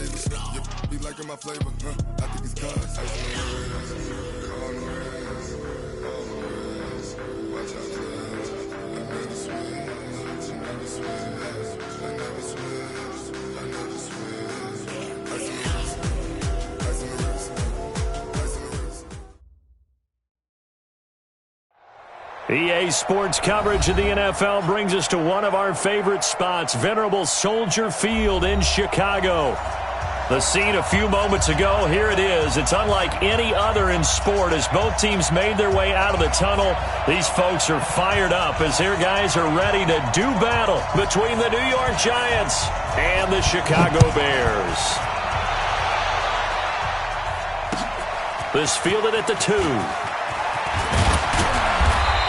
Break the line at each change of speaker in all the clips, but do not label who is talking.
savers. You be liking my flavor, huh? I think it's cause. Ice on the wrist, watch out for this. I never switch, I never switch, I never switch, I never switch. Ice on the wrist, ice on the wrist, ice on the wrist.
EA Sports coverage of the NFL brings us to one of our favorite spots, venerable Soldier Field in Chicago. The scene a few moments ago, here it is. It's unlike any other in sport as both teams made their way out of the tunnel. These folks are fired up as their guys are ready to do battle between the New York Giants and the Chicago Bears. This fielded at the 2.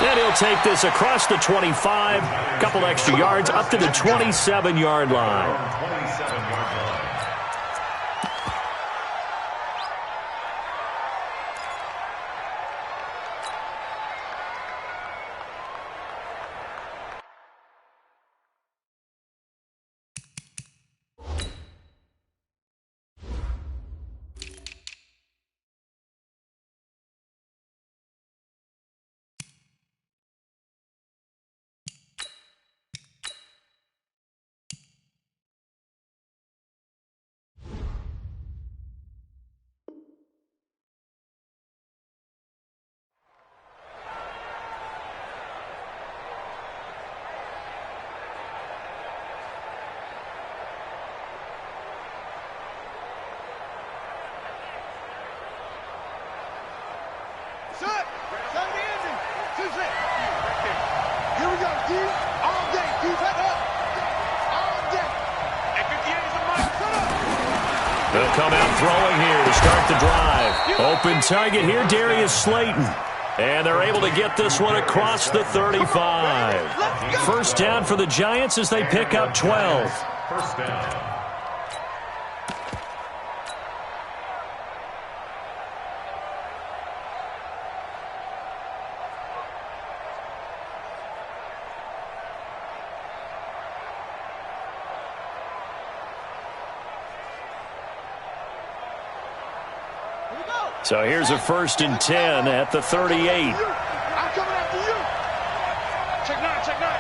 And he'll take this across the 25, couple extra yards up to the 27-yard line. They'll come out throwing here to start the drive. Open target here, Darius Slayton. And they're able to get this one across the 35. First down for the Giants as they pick up 12. First down. So here's a 1st and 10 at the 38.
I'm coming after you. Check 9, check 9.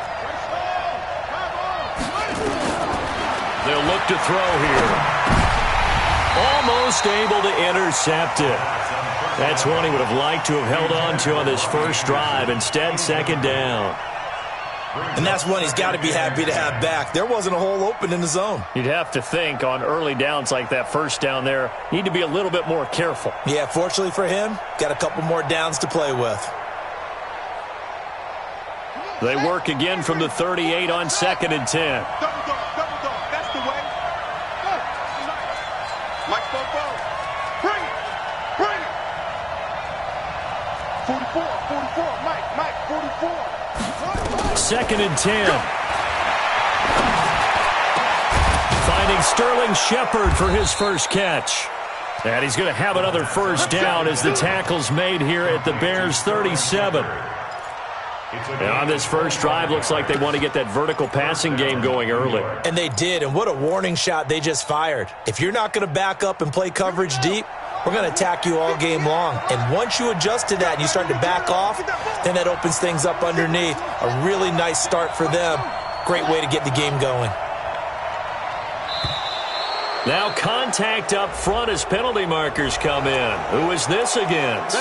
They'll look to throw here. Almost able to intercept it. That's one he would have liked to have held on to on this first drive. Instead, 2nd down.
And that's one he's got to be happy to have back. There wasn't a hole open in the zone.
You'd have to think on early downs like that first down there, need to be a little bit more careful.
Yeah, fortunately for him, got a couple more downs to play with.
They work again from the 38 on 2nd and 10.
Double dog, that's the way. Go. Mike Bobo, bring it. 44, Mike, 44.
2nd and 10. Finding Sterling Shepard for his first catch. And he's going to have another first down as the tackle's made here at the Bears' 37. And on this first drive, looks like they want to get that vertical passing game going early.
And they did, and what a warning shot they just fired. If you're not going to back up and play coverage deep, we're going to attack you all game long. And once you adjust to that and you start to back off, then that opens things up underneath. A really nice start for them. Great way to get the game going.
Now contact up front as penalty markers come in. Who is this against?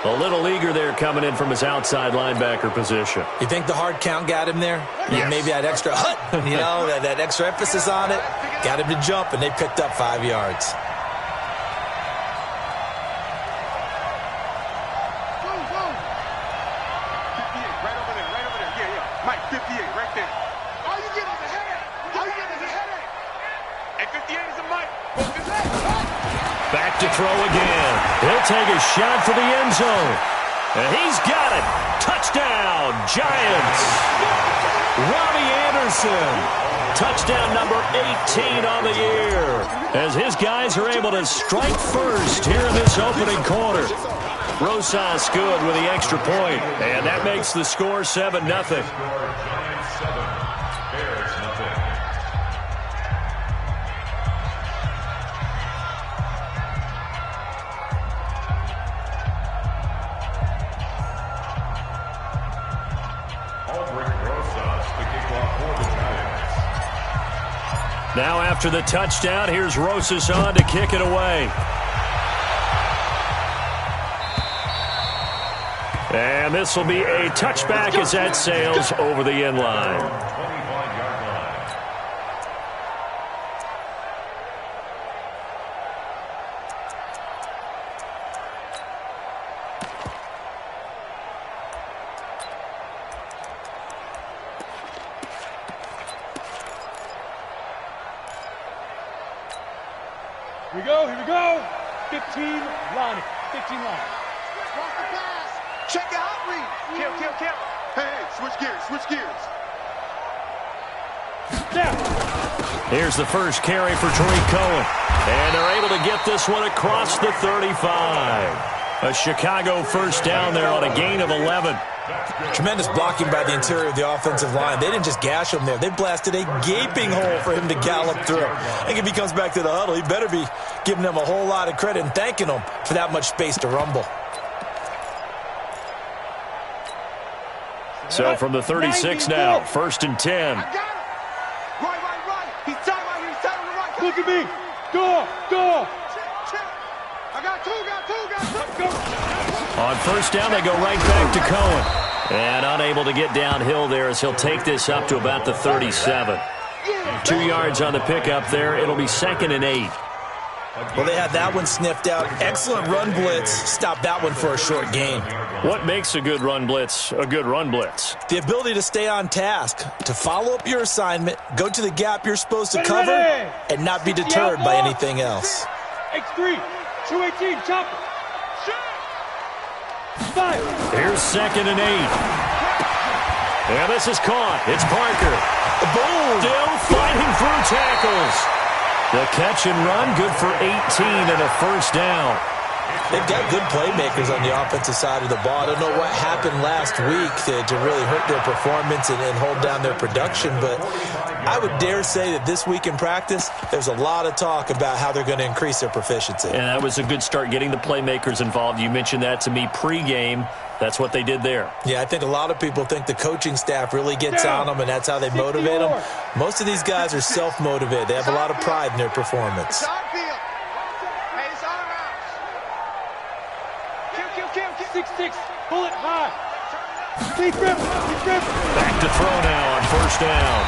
A little eager there coming in from his outside linebacker position.
You think the hard count got him there?
Yes.
Maybe that extra that extra emphasis on it got him to jump, and they picked up 5 yards.
Back to throw again. He'll take a shot for the end zone. And he's got it. Touchdown, Giants. Robbie Anderson. Touchdown number 18 on the year. As his guys are able to strike first here in this opening quarter. Rosas good with the extra point. And that makes the score 7-0. Now after the touchdown, here's Rosas on to kick it away. And this will be a touchback as that sails over the end line.
Here we go. 15 line. 15 line. Cross the pass. Check out read. Kill. Hey, switch gears. Now.
Here's the first carry for Tariq Cohen. And they're able to get this one across the 35. A Chicago first down there on a gain of 11.
Tremendous blocking by the interior of the offensive line. They didn't just gash him there. They blasted a gaping hole for him to gallop through. I think if he comes back to the huddle, he better be giving them a whole lot of credit and thanking them for that much space to rumble.
So from the 36 now, 1st and 10.
I got him. Right. He's tight right here. He's tight on the right. Look at me. Go. Check. I got two. Go.
On first down, they go right back to Cohen. And unable to get downhill there as he'll take this up to about the 37. 2 yards on the pickup there. It'll be 2nd and 8.
Well, they had that one sniffed out. Excellent run blitz. Stop that one for a short gain.
What makes a good run blitz a good run blitz?
The ability to stay on task, to follow up your assignment, go to the gap you're supposed to cover, and not be deterred by anything else.
X3, 218, chopper.
Here's 2nd and 8. And this is caught. It's Parker.
Boom!
Still fighting through tackles. The catch and run, good for 18 and a first down.
They've got good playmakers on the offensive side of the ball. I don't know what happened last week to really hurt their performance and hold down their production, but I would dare say that this week in practice, there's a lot of talk about how they're going to increase their proficiency.
And that was a good start, getting the playmakers involved. You mentioned that to me pregame. That's what they did there.
Yeah, I think a lot of people think the coaching staff really gets on them, and that's how they motivate them. Most of these guys are self-motivated. They have a lot of pride in their performance.
Kill. Bullet high. Deep grip.
Back to throw now on first down.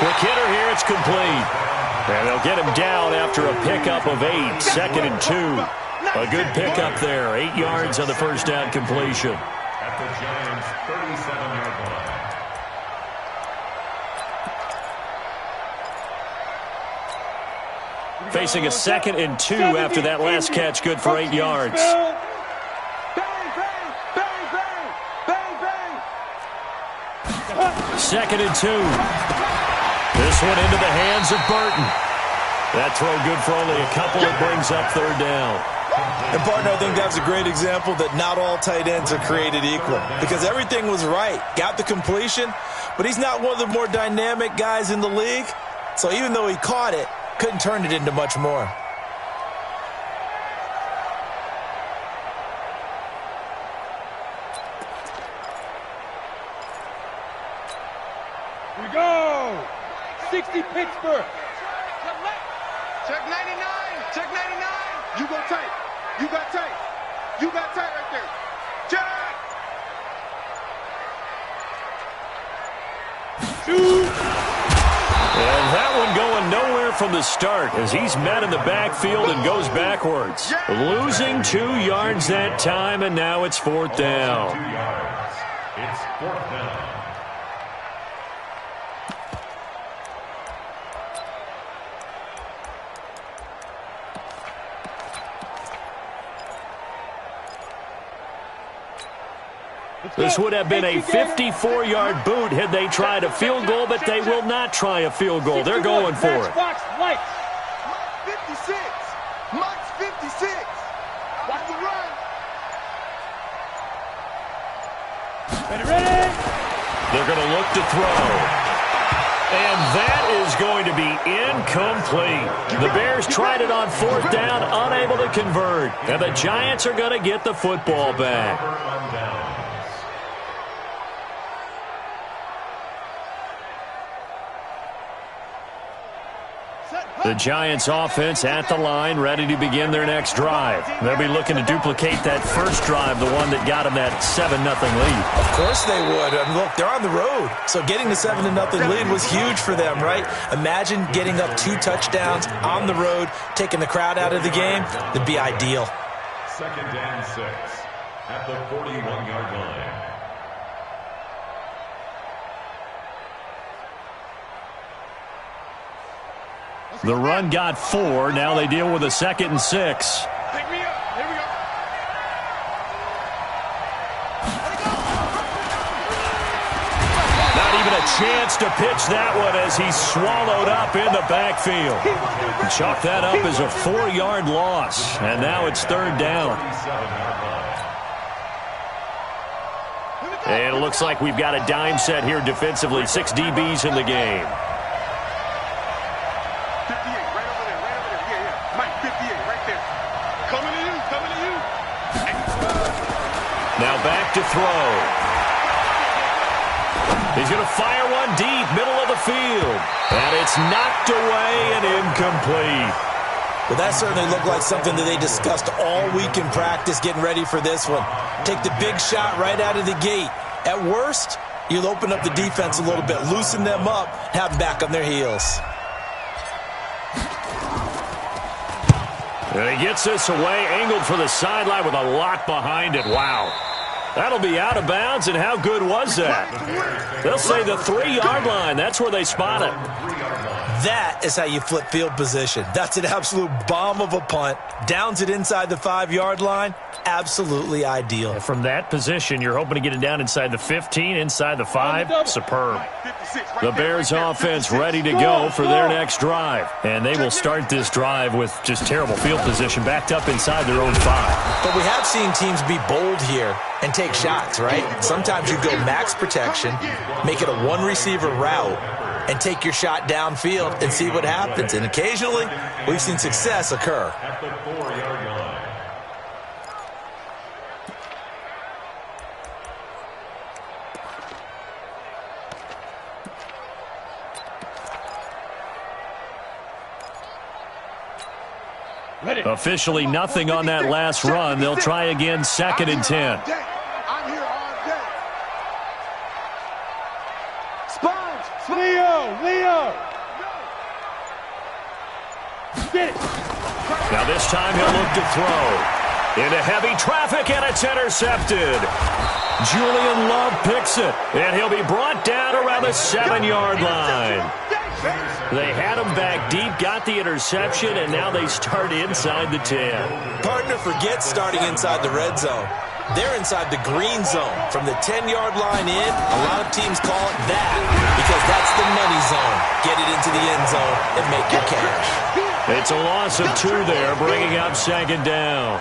Quick hitter here. It's complete. And they'll get him down after a pickup of 8. 2nd and 2. A good pickup there. 8 yards on the first down completion.
At the Giants' 37-yard line.
Facing a 2nd and 2 after that last catch. Good for 8 yards. Second and 2. This one into the hands of Burton. That throw good for only a couple. It brings up 3rd down.
And, partner, I think that's a great example that not all tight ends are created equal, because everything was right. Got the completion, but he's not one of the more dynamic guys in the league. So even though he caught it, couldn't turn it into much more.
Here we go. 60 Pittsburgh. Check 99. Check 99. You go tight. You got tight. You got tight right there. Check. Shoot.
And that one going nowhere from the start as he's met in the backfield and goes backwards. Losing 2 yards that time, and now it's 4th down.
2 yards. It's 4th down.
This would have been a 54-yard boot had they tried a field goal, but they will not try a field goal. They're going for it.
Max 56. Max 56. Watch the run. Ready.
They're going to look to throw. And that is going to be incomplete. The Bears tried it on 4th down, unable to convert. And the Giants are going to get the football back.
Set.
The Giants offense at the line, ready to begin their next drive. They'll be looking to duplicate that first drive, the one that got them that 7-0 lead.
Of course they would. Look, they're on the road. So getting the 7-0 lead was huge for them, right? Imagine getting up 2 touchdowns on the road, taking the crowd out of the game. That'd be ideal.
2nd and 6 at the 41-yard line.
The run got 4. Now they deal with a 2nd and 6.
Pick me up. Here we go.
Not even a chance to pitch that one as he's swallowed up in the backfield. Chalk that up as a 4-yard loss. And now it's 3rd down. And it looks like we've got a dime set here defensively. 6 DBs in the game.
58, right over there. Yeah. Mike, 58, right there. Coming to you.
Now back to throw. He's going to fire one deep, middle of the field. And it's knocked away and incomplete.
Well, that certainly looked like something that they discussed all week in practice getting ready for this one. Take the big shot right out of the gate. At worst, you'll open up the defense a little bit, loosen them up, have them back on their heels.
And he gets this away, angled for the sideline with a lock behind it. Wow. That'll be out of bounds, and how good was that? They'll say the 3-yard line. That's where they spot it.
That is how you flip field position. That's an absolute bomb of a punt. Downs it inside the 5-yard line. Absolutely ideal.
And from that position, you're hoping to get it down inside the 15, inside the 5. Superb. The Bears offense ready to go for their next drive. And they will start this drive with just terrible field position, backed up inside their own 5.
But we have seen teams be bold here and take shots, right? Sometimes you go max protection, make it a 1-receiver route, and take your shot downfield and see what happens. And occasionally, we've seen success occur.
At the 4-yard line.
Officially nothing on that last run. They'll try again, 2nd and 10.
I'm here all day. Sponge. Leo. Get it.
Now this time he'll look to throw. Into heavy traffic, and it's intercepted. Julian Love picks it, and he'll be brought down around the 7-yard line. They had him back deep, got the interception, and now they start inside the 10.
Partner forgets starting inside the red zone. They're inside the green zone. From the 10-yard line in, a lot of teams call it that because that's the money zone. Get it into the end zone and make your cash.
It's a loss of 2 there, bringing up 2nd down.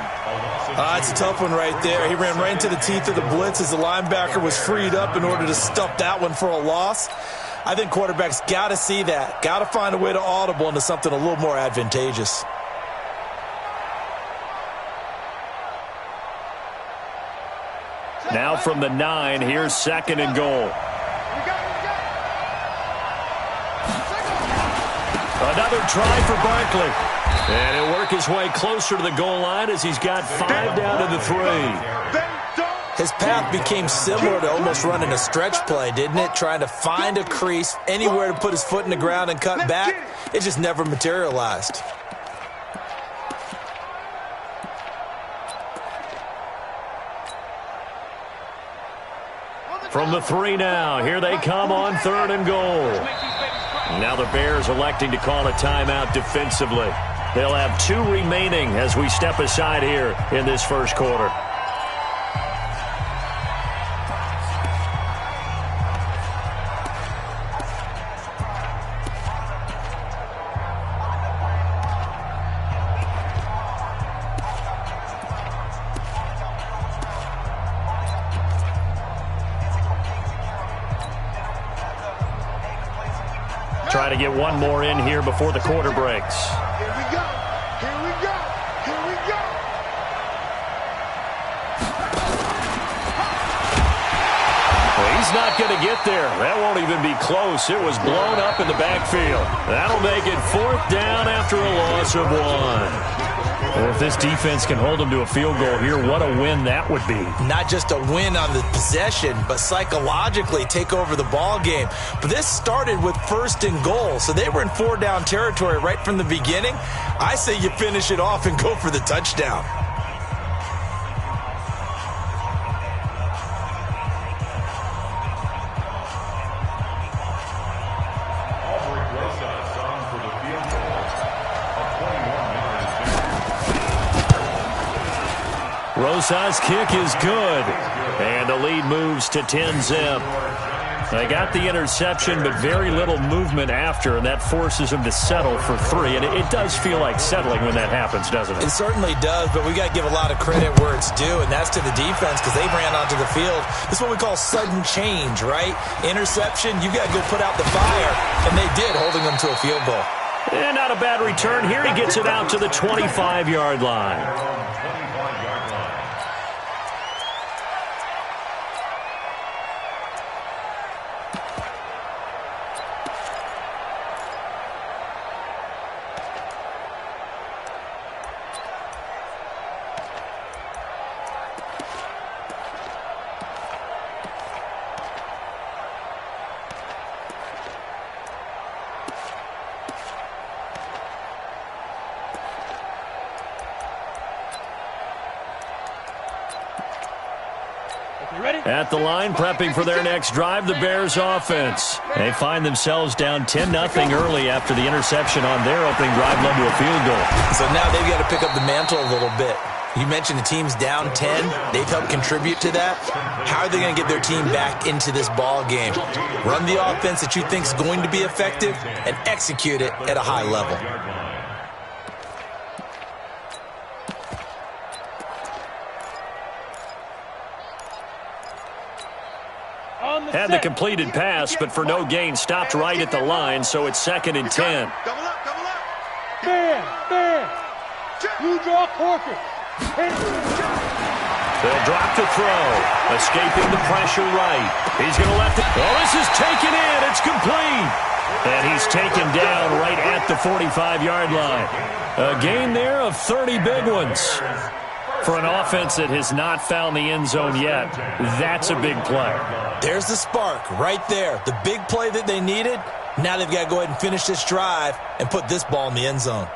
It's a tough one right there. He ran right into the teeth of the blitz as the linebacker was freed up in order to stuff that one for a loss. I think quarterbacks got to see that. Got to find a way to audible into something a little more advantageous.
Now from the 9, here's 2nd and goal. Another try for Barkley. And he'll work his way closer to the goal line as he's got 5 down to the 3.
His path became similar to almost running a stretch play, didn't it? Trying to find a crease, anywhere to put his foot in the ground and cut back. It just never materialized.
From the 3 now, here they come on 3rd and goal. Now the Bears electing to call a timeout defensively. They'll have 2 remaining as we step aside here in this first quarter. Try to get one more in here before the quarter breaks.
Here we go.
Well, he's not going to get there. That won't even be close. It was blown up in the backfield. That'll make it 4th down after a loss of 1. Well, if this defense can hold them to a field goal here, what a win that would be.
Not just a win on the possession, but psychologically take over the ball game. But this started with 1st and goal, so they were in 4-down territory right from the beginning. I say you finish it off and go for the touchdown.
Rosa's kick is good, and the lead moves to 10-zip. They got the interception, but very little movement after, and that forces them to settle for 3. And it does feel like settling when that happens, doesn't it?
It certainly does, but we got to give a lot of credit where it's due, and that's to the defense because they ran onto the field. This is what we call sudden change, right? Interception, you got to go put out the fire, and they did, holding them to a field goal.
And not a bad return here. He gets it out to the 25-yard line. At the line, prepping for their next drive, the Bears offense. They find themselves down 10-0 early after the interception on their opening drive led to a field goal.
So now they've got to pick up the mantle a little bit. You mentioned the team's down 10. They've helped contribute to that. How are they going to get their team back into this ball game? Run the offense that you think is going to be effective and execute it at a high level.
Had the completed pass, but for no gain, stopped right at the line, so it's 2nd and 10.
Double up, double up. Man. You draw Corker.
They'll drop to throw. Escaping the pressure right. He's going to let it. Oh, this is taken in. It's complete. And he's taken down right at the 45-yard line. A gain there of 30 big ones. For an offense that has not found the end zone yet, that's a big play.
There's the spark right there. The big play that they needed. Now they've got to go ahead and finish this drive and put this ball in the end zone.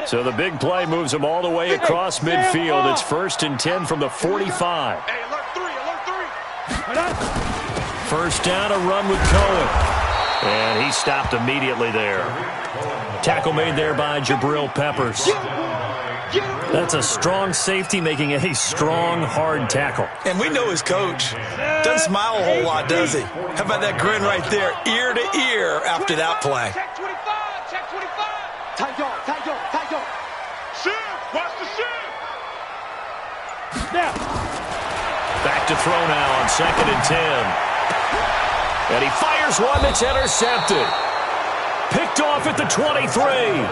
So the big play moves them all the way across midfield. It's 1st and 10 from the 45.
Hey, alert 3.
1st down, a run with Cohen. And he stopped immediately there. Tackle made there by Jabril Peppers. That's a strong safety making a strong, hard tackle.
And we know his coach. Doesn't smile a whole lot, does he? How about that grin right there, ear to ear after that play?
Check 25, check 25. Tight on. Shift, watch the shift. Now.
Back to throw now on 2nd and 10. And he fires one that's intercepted. Picked off at the 23.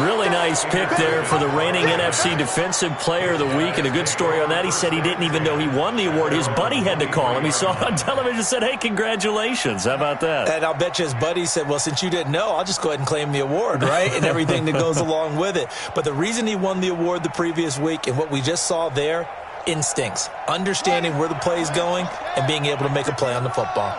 Really nice pick there for the reigning NFC Defensive Player of the Week. And a good story on that, he said he didn't even know he won the award. His buddy had to call him. He saw it on television and said, hey, congratulations. How about that?
And I'll bet you his buddy said, well, since you didn't know, I'll just go ahead and claim the award, right? And everything that goes along with it. But the reason he won the award the previous week and what we just saw there, instincts, understanding where the play is going and being able to make a play on the football.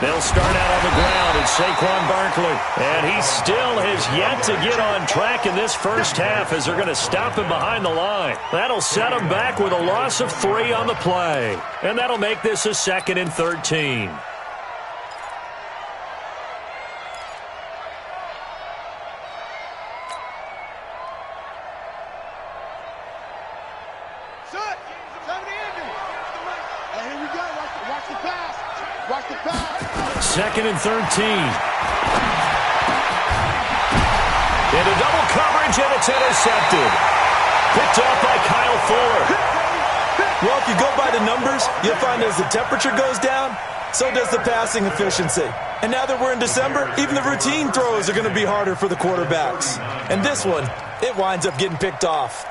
They'll start out on the ground. It's Saquon Barkley. And he still has yet to get on track in this first half as they're going to stop him behind the line. That'll set him back with a loss of 3 on the play. And that'll make this a 2nd and 13. Second and 13. Into double coverage, and it's intercepted. Picked off by Kyle Fuller.
Well, if you go by the numbers, you'll find as the temperature goes down, so does the passing efficiency. And now that we're in December, even the routine throws are going to be harder for the quarterbacks. And this one, it winds up getting picked off.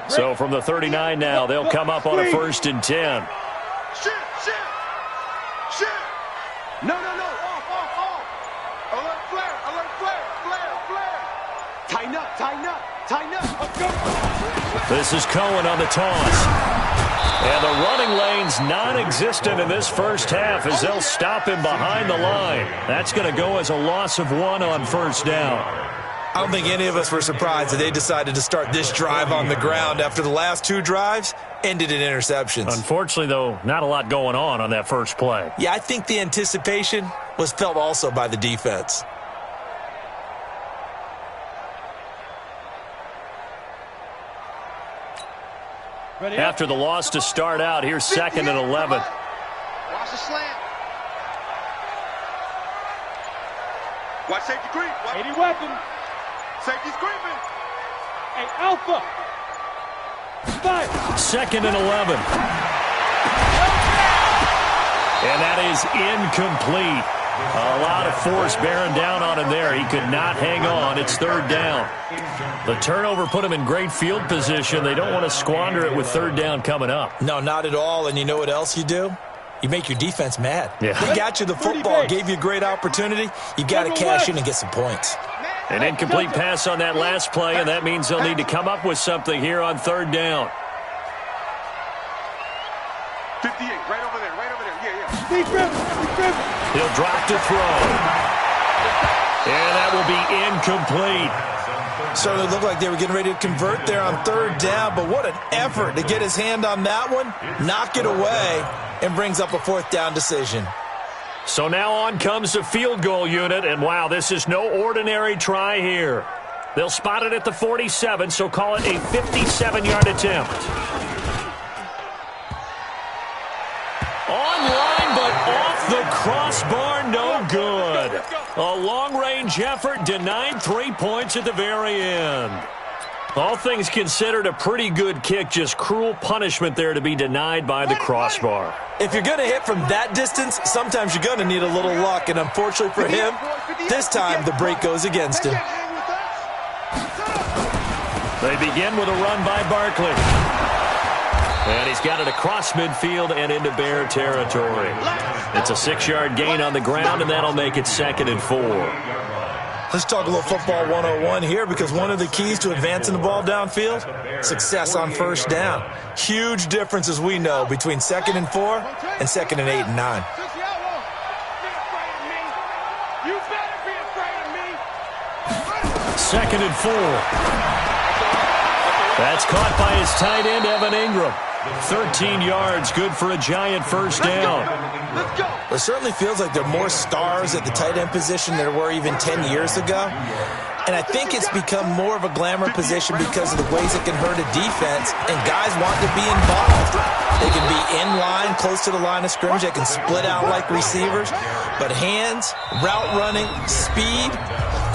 So from the 39 now, they'll come up on a 1st and 10.
Shit. No. Off. Alert flare. Tighten up. Let's go.
This is Cohen on the toss. And the running lane's non-existent in this first half as they'll stop him behind the line. That's going to go as a loss of 1 on 1st down.
I don't think any of us were surprised that they decided to start this drive on the ground after the last 2 drives ended in interceptions.
Unfortunately, though, not a lot going on that first play.
Yeah, I think the anticipation was felt also by the defense.
After the loss to start out, here's 2nd and 11.
Watch the slant. Watch safety creep. 80 weapon. Safety's creeping. Hey, Alpha.
2nd and 11. And that is incomplete. A lot of force bearing down on him there. He could not hang on. It's 3rd down. The turnover put him in great field position. They don't want to squander it with 3rd down coming up.
No, not at all. And you know what else you do? You make your defense mad.
Yeah.
They got you the football, gave you a great opportunity. You got to cash in and get some points.
An incomplete pass on that last play, and that means they'll need to come up with something here on 3rd down.
58, right over there. Yeah.
He'll drop to throw. And that will be incomplete.
Certainly looked like they were getting ready to convert there on 3rd down, but what an effort to get his hand on that one, knock it away, and brings up a 4th down decision.
So now on comes the field goal unit, and wow, this is no ordinary try here. They'll spot it at the 47, so call it a 57-yard attempt. Online, but off the crossbar, no good. A long-range effort denied 3 points at the very end. All things considered, a pretty good kick, just cruel punishment there to be denied by the crossbar.
If you're going to hit from that distance, sometimes you're going to need a little luck, and unfortunately for him, this time the break goes against him.
They begin with a run by Barkley. And he's got it across midfield and into Bear territory. It's a 6-yard gain on the ground, and that'll make it 2nd and 4.
Let's talk a little football 101 here, because one of the keys to advancing the ball downfield, success on 1st down. Huge difference, as we know, between 2nd and 4 and 2nd and 8 and 9.
Second and 4. That's caught by his tight end, Evan Ingram. 13 yards, good for a giant 1st down.
It certainly feels like there are more stars at the tight end position than there were even 10 years ago. And I think it's become more of a glamour position because of the ways it can hurt a defense, and guys want to be involved. They can be in line, close to the line of scrimmage. They can split out like receivers. But hands, route running, speed,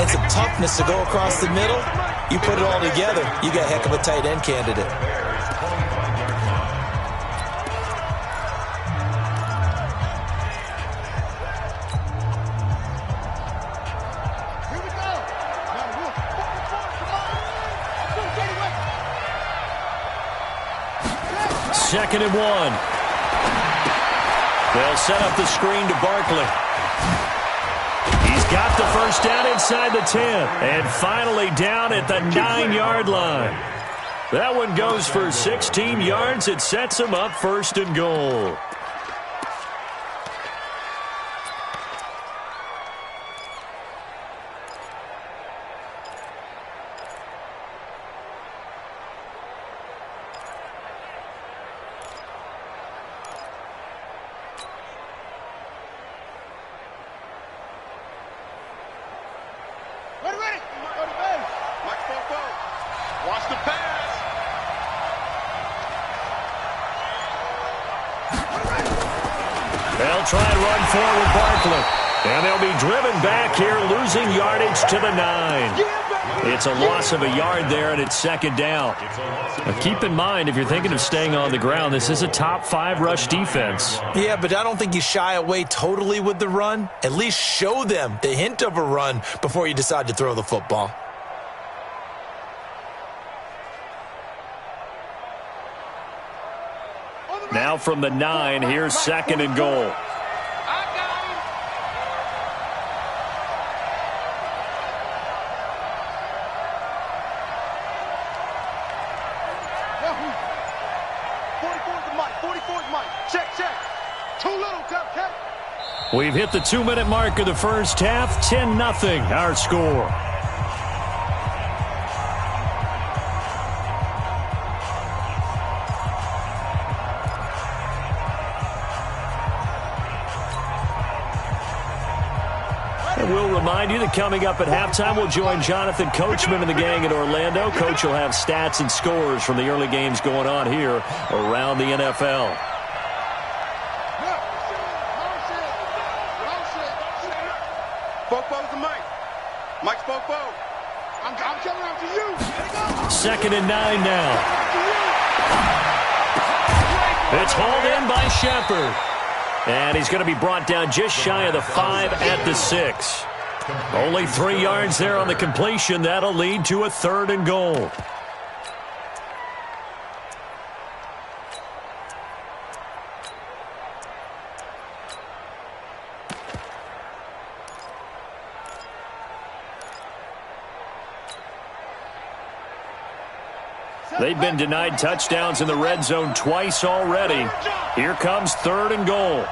and some toughness to go across the middle, you put it all together, you got a heck of a tight end candidate.
Second and 1. They'll set up the screen to Barkley. He's got the 1st down inside the 10. And finally down at the 9-yard line. That one goes for 16 yards. It sets him up 1st and goal. they'll try and run forward Barkley. And they'll be driven back here, losing yardage to the 9. It's a loss of a yard there, and it's second down. Now keep in mind, if you're thinking of staying on the ground, this is a top 5 rush defense.
Yeah, but I don't think you shy away totally with the run. At least show them the hint of a run before you decide to throw the football.
Now from the 9, here's second and goal. We've hit the 2-minute mark of the first half. 10-0 our score. And we'll remind you that coming up at halftime, we'll join Jonathan Coachman and the gang in Orlando. Coach will have stats and scores from the early games going on here around the NFL.
Mike's Fofo. I'm coming out to you.
Second and 9 now. It's hauled in by Shepard. And he's going to be brought down just shy of the 5 at the 6. Only 3 yards there on the completion. That'll lead to a 3rd and goal. They've been denied touchdowns in the red zone twice already. Here comes 3rd and goal.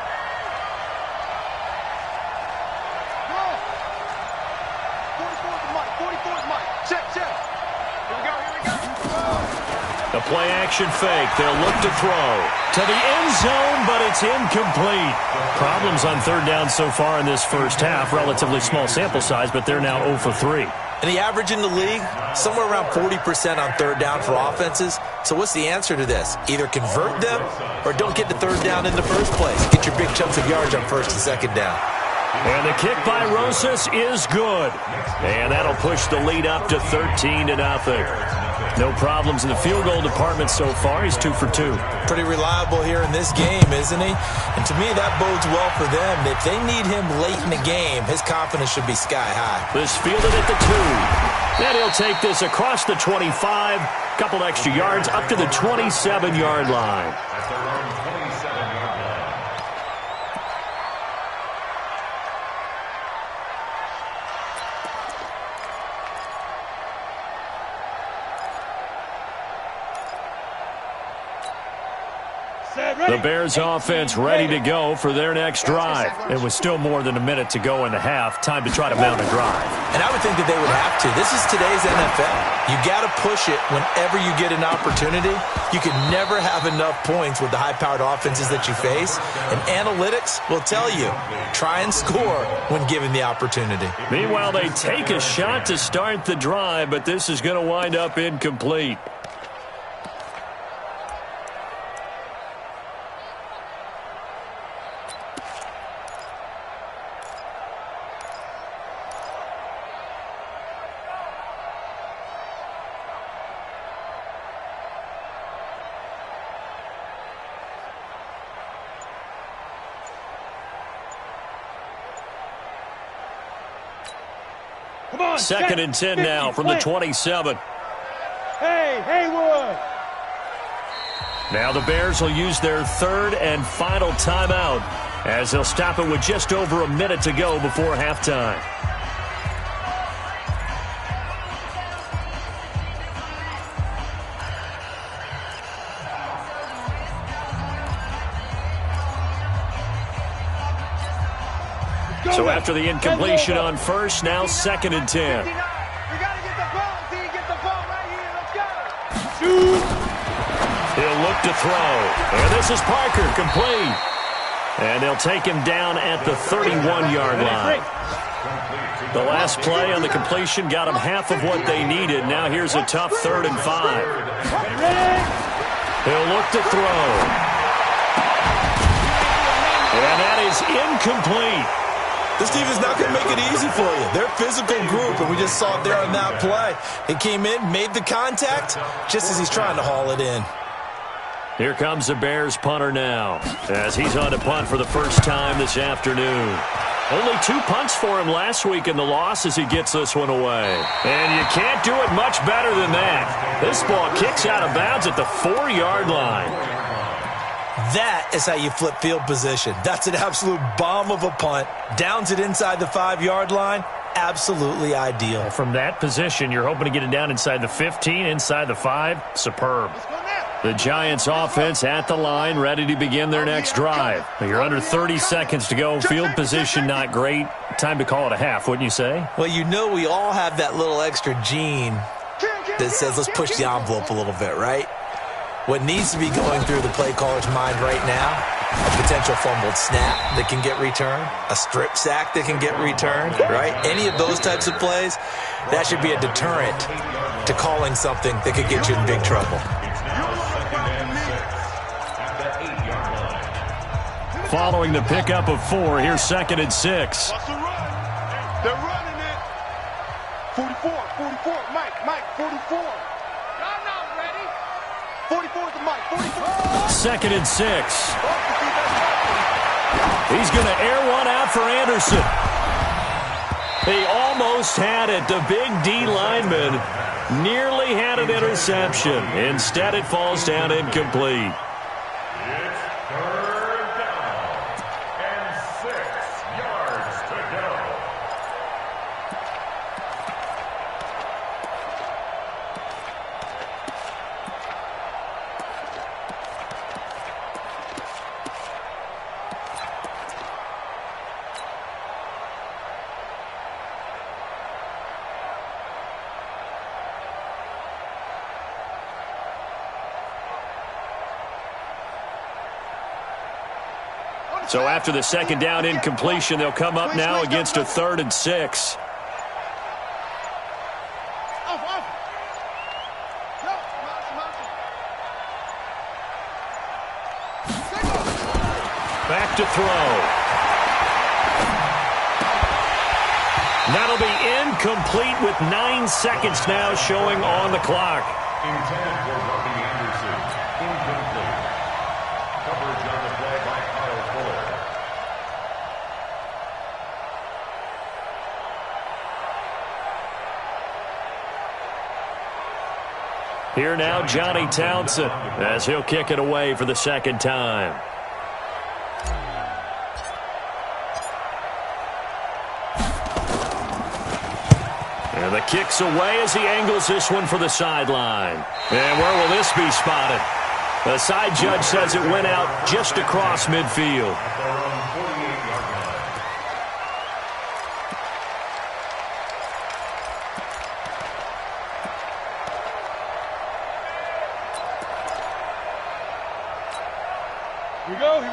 The play-action fake. They'll look to throw to the end zone, but it's incomplete. Problems on 3rd down so far in this first half. Relatively small sample size, but they're now 0 for 3.
And the average in the league, somewhere around 40% on 3rd down for offenses. So what's the answer to this? Either convert them or don't get to 3rd down in the first place. Get your big chunks of yards on 1st and 2nd down.
And the kick by Rosas is good. And that'll push the lead up to 13-0. No problems in the field goal department so far. He's 2 for 2.
Pretty reliable here in this game, isn't he? And to me, that bodes well for them. If they need him late in the game, his confidence should be sky high.
This fielded at the 2. And he'll take this across the 25. Couple extra yards up to the 27-yard line. The Bears offense ready to go for their next drive. It was still more than a minute to go in the half. Time to try to mount a drive.
And I would think that they would have to. This is today's NFL. You got to push it whenever you get an opportunity. You can never have enough points with the high-powered offenses that you face. And analytics will tell you, try and score when given the opportunity.
Meanwhile, they take a shot to start the drive, but this is going to wind up incomplete. Second and 10 now from the 27.
Hey, Haywood.
Now the Bears will use their 3rd and final timeout as they'll stop it with just over a minute to go before halftime. So after the incompletion on 1st, now 2nd and 10.
We got to get the ball. See, get the ball right here. Let's go. Shoot.
He'll look to throw. And this is Parker, complete. And they'll take him down at the 31-yard line. The last play on the completion got them half of what they needed. Now here's a tough 3rd and 5. He'll look to throw. And that is incomplete.
This defense is not going to make it easy for you. They're a physical group, and we just saw it there on that play. He came in, made the contact, just as he's trying to haul it in.
Here comes the Bears punter now, as he's on to punt for the first time this afternoon. Only 2 punts for him last week in the loss as he gets this one away. And you can't do it much better than that. This ball kicks out of bounds at the 4-yard line.
That is how you flip field position. That's an absolute bomb of a punt. Downs it inside the 5-yard line. Absolutely ideal.
From that position, you're hoping to get it down inside the 15, inside the 5. Superb. The Giants offense at the line, ready to begin their next drive. You're under 30 seconds to go. Field position not great. Time to call it a half, wouldn't you say?
Well, you know we all have that little extra gene that says let's push the envelope a little bit, right? What needs to be going through the play caller's mind right now, a potential fumbled snap that can get returned, a strip sack that can get returned, right? Any of those types of plays, that should be a deterrent to calling something that could get you in big trouble.
Following the pickup of 4, here's 2nd and 6.
They're running it. 44, Mike, 44. I'm not ready. 44 is the Mike, 44.
2nd and 6. He's going to air one out for Anderson. He almost had it. The big D lineman nearly had an interception. Instead, it falls down incomplete. So after the 2nd down incompletion, they'll come up now against a 3rd and 6. Back to throw. That'll be incomplete with 9 seconds now showing on the clock.
Intended for Robbie Anderson. Incomplete. Coverage on the play by Kyle Fuller.
Here now, Johnny Townsend, as he'll kick it away for the 2nd time. And the kick's away as he angles this one for the sideline. And where will this be spotted? The side judge says it went out just across midfield.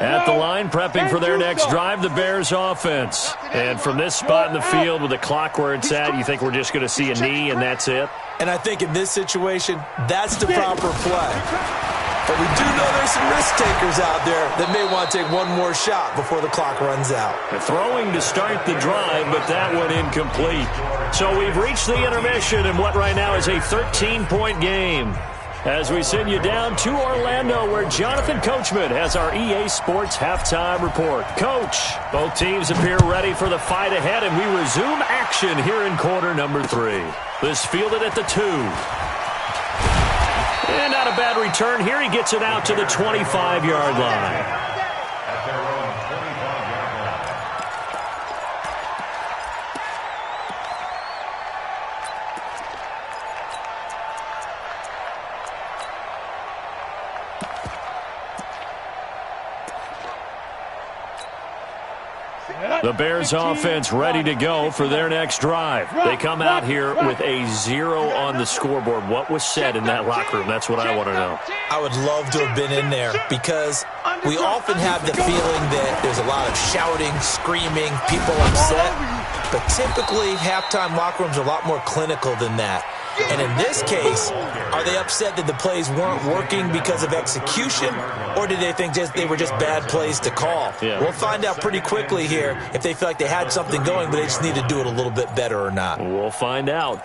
At the line, prepping for their next drive, the Bears offense. And from this spot in the field with the clock where it's at, you think we're just going to see a knee and that's it?
And I think in this situation, that's the proper play. But we do know there's some risk takers out there that may want to take one more shot before the clock runs out.
They're throwing to start the drive, but that one incomplete. So we've reached the intermission in what right now is a 13-point game. As we send you down to Orlando, where Jonathan Coachman has our EA Sports halftime report. Coach, both teams appear ready for the fight ahead, and we resume action here in quarter number 3. This fielded at the 2. And not a bad return here. He gets it out to the 25-yard line.
At their own 25-yard line.
The Bears offense ready to go for their next drive. They come out here with a 0 on the scoreboard. What was said in that locker room? That's what I want to know.
I would love to have been in there because we often have the feeling that there's a lot of shouting, screaming, people upset. But typically, halftime locker rooms are a lot more clinical than that. And in this case, are they upset that the plays weren't working because of execution, or did they think they were just bad plays to call?
Yeah.
We'll find out pretty quickly here if they feel like they had something going, but they just need to do it a little bit better or not.
We'll find out.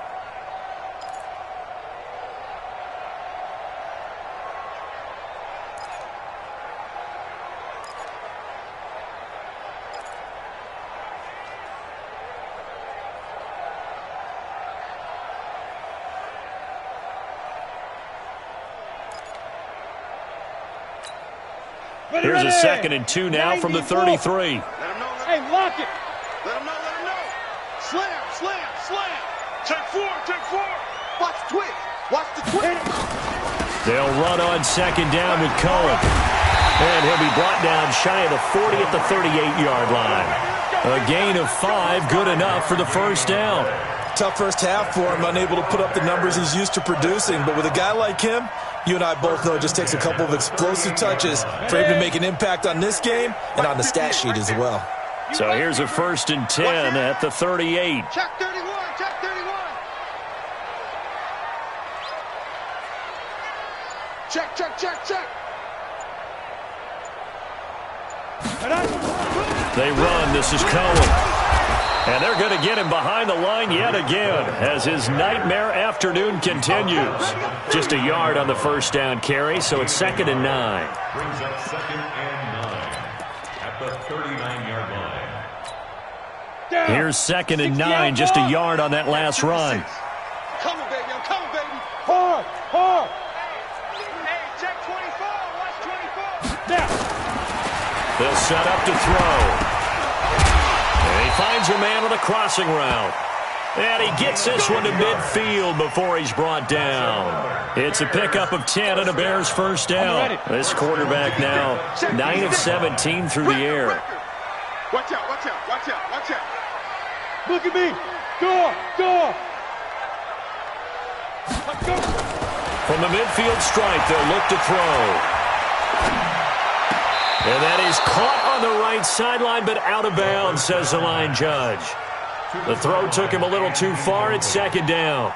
Here's a 2nd and 2 now from the 33.
Hey, lock it. Let him know, let him know. Slam, slam, slam. Take 4, take 4. Watch the twitch. Watch the twitch.
They'll run on 2nd down with Cohen. And he'll be brought down shy of the 40 at the 38-yard line. A gain of 5, good enough for the first down.
Tough first half for him, unable to put up the numbers he's used to producing. But with a guy like him, you and I both know it just takes a couple of explosive touches for him to make an impact on this game and on the stat sheet as well.
So here's a 1st and 10 at the 38.
Check 31, check 31. Check, check, check, check.
They run. This is Cohen. And they're going to get him behind the line yet again as his nightmare afternoon continues. Just a yard on the first down carry, so it's 2nd and 9.
Brings up 2nd and 9 at the 39-yard line.
Here's 2nd and 9, just a yard on that last run.
I'm coming, baby. I'm coming, baby. Hard, hard. Hey, check 24. Watch 24. Now.
They'll set up to throw. And he finds a man on a crossing route. And he gets this one to midfield before he's brought down. It's a pickup of 10 and a Bears first down. This quarterback now 9 of 17 through the air.
Watch out, watch out, watch out, watch out. Look at me. Go, go.
From the midfield stripe, they'll look to throw. And that is caught on the right sideline, but out of bounds, says the line judge. The throw took him a little too far. It's 2nd down.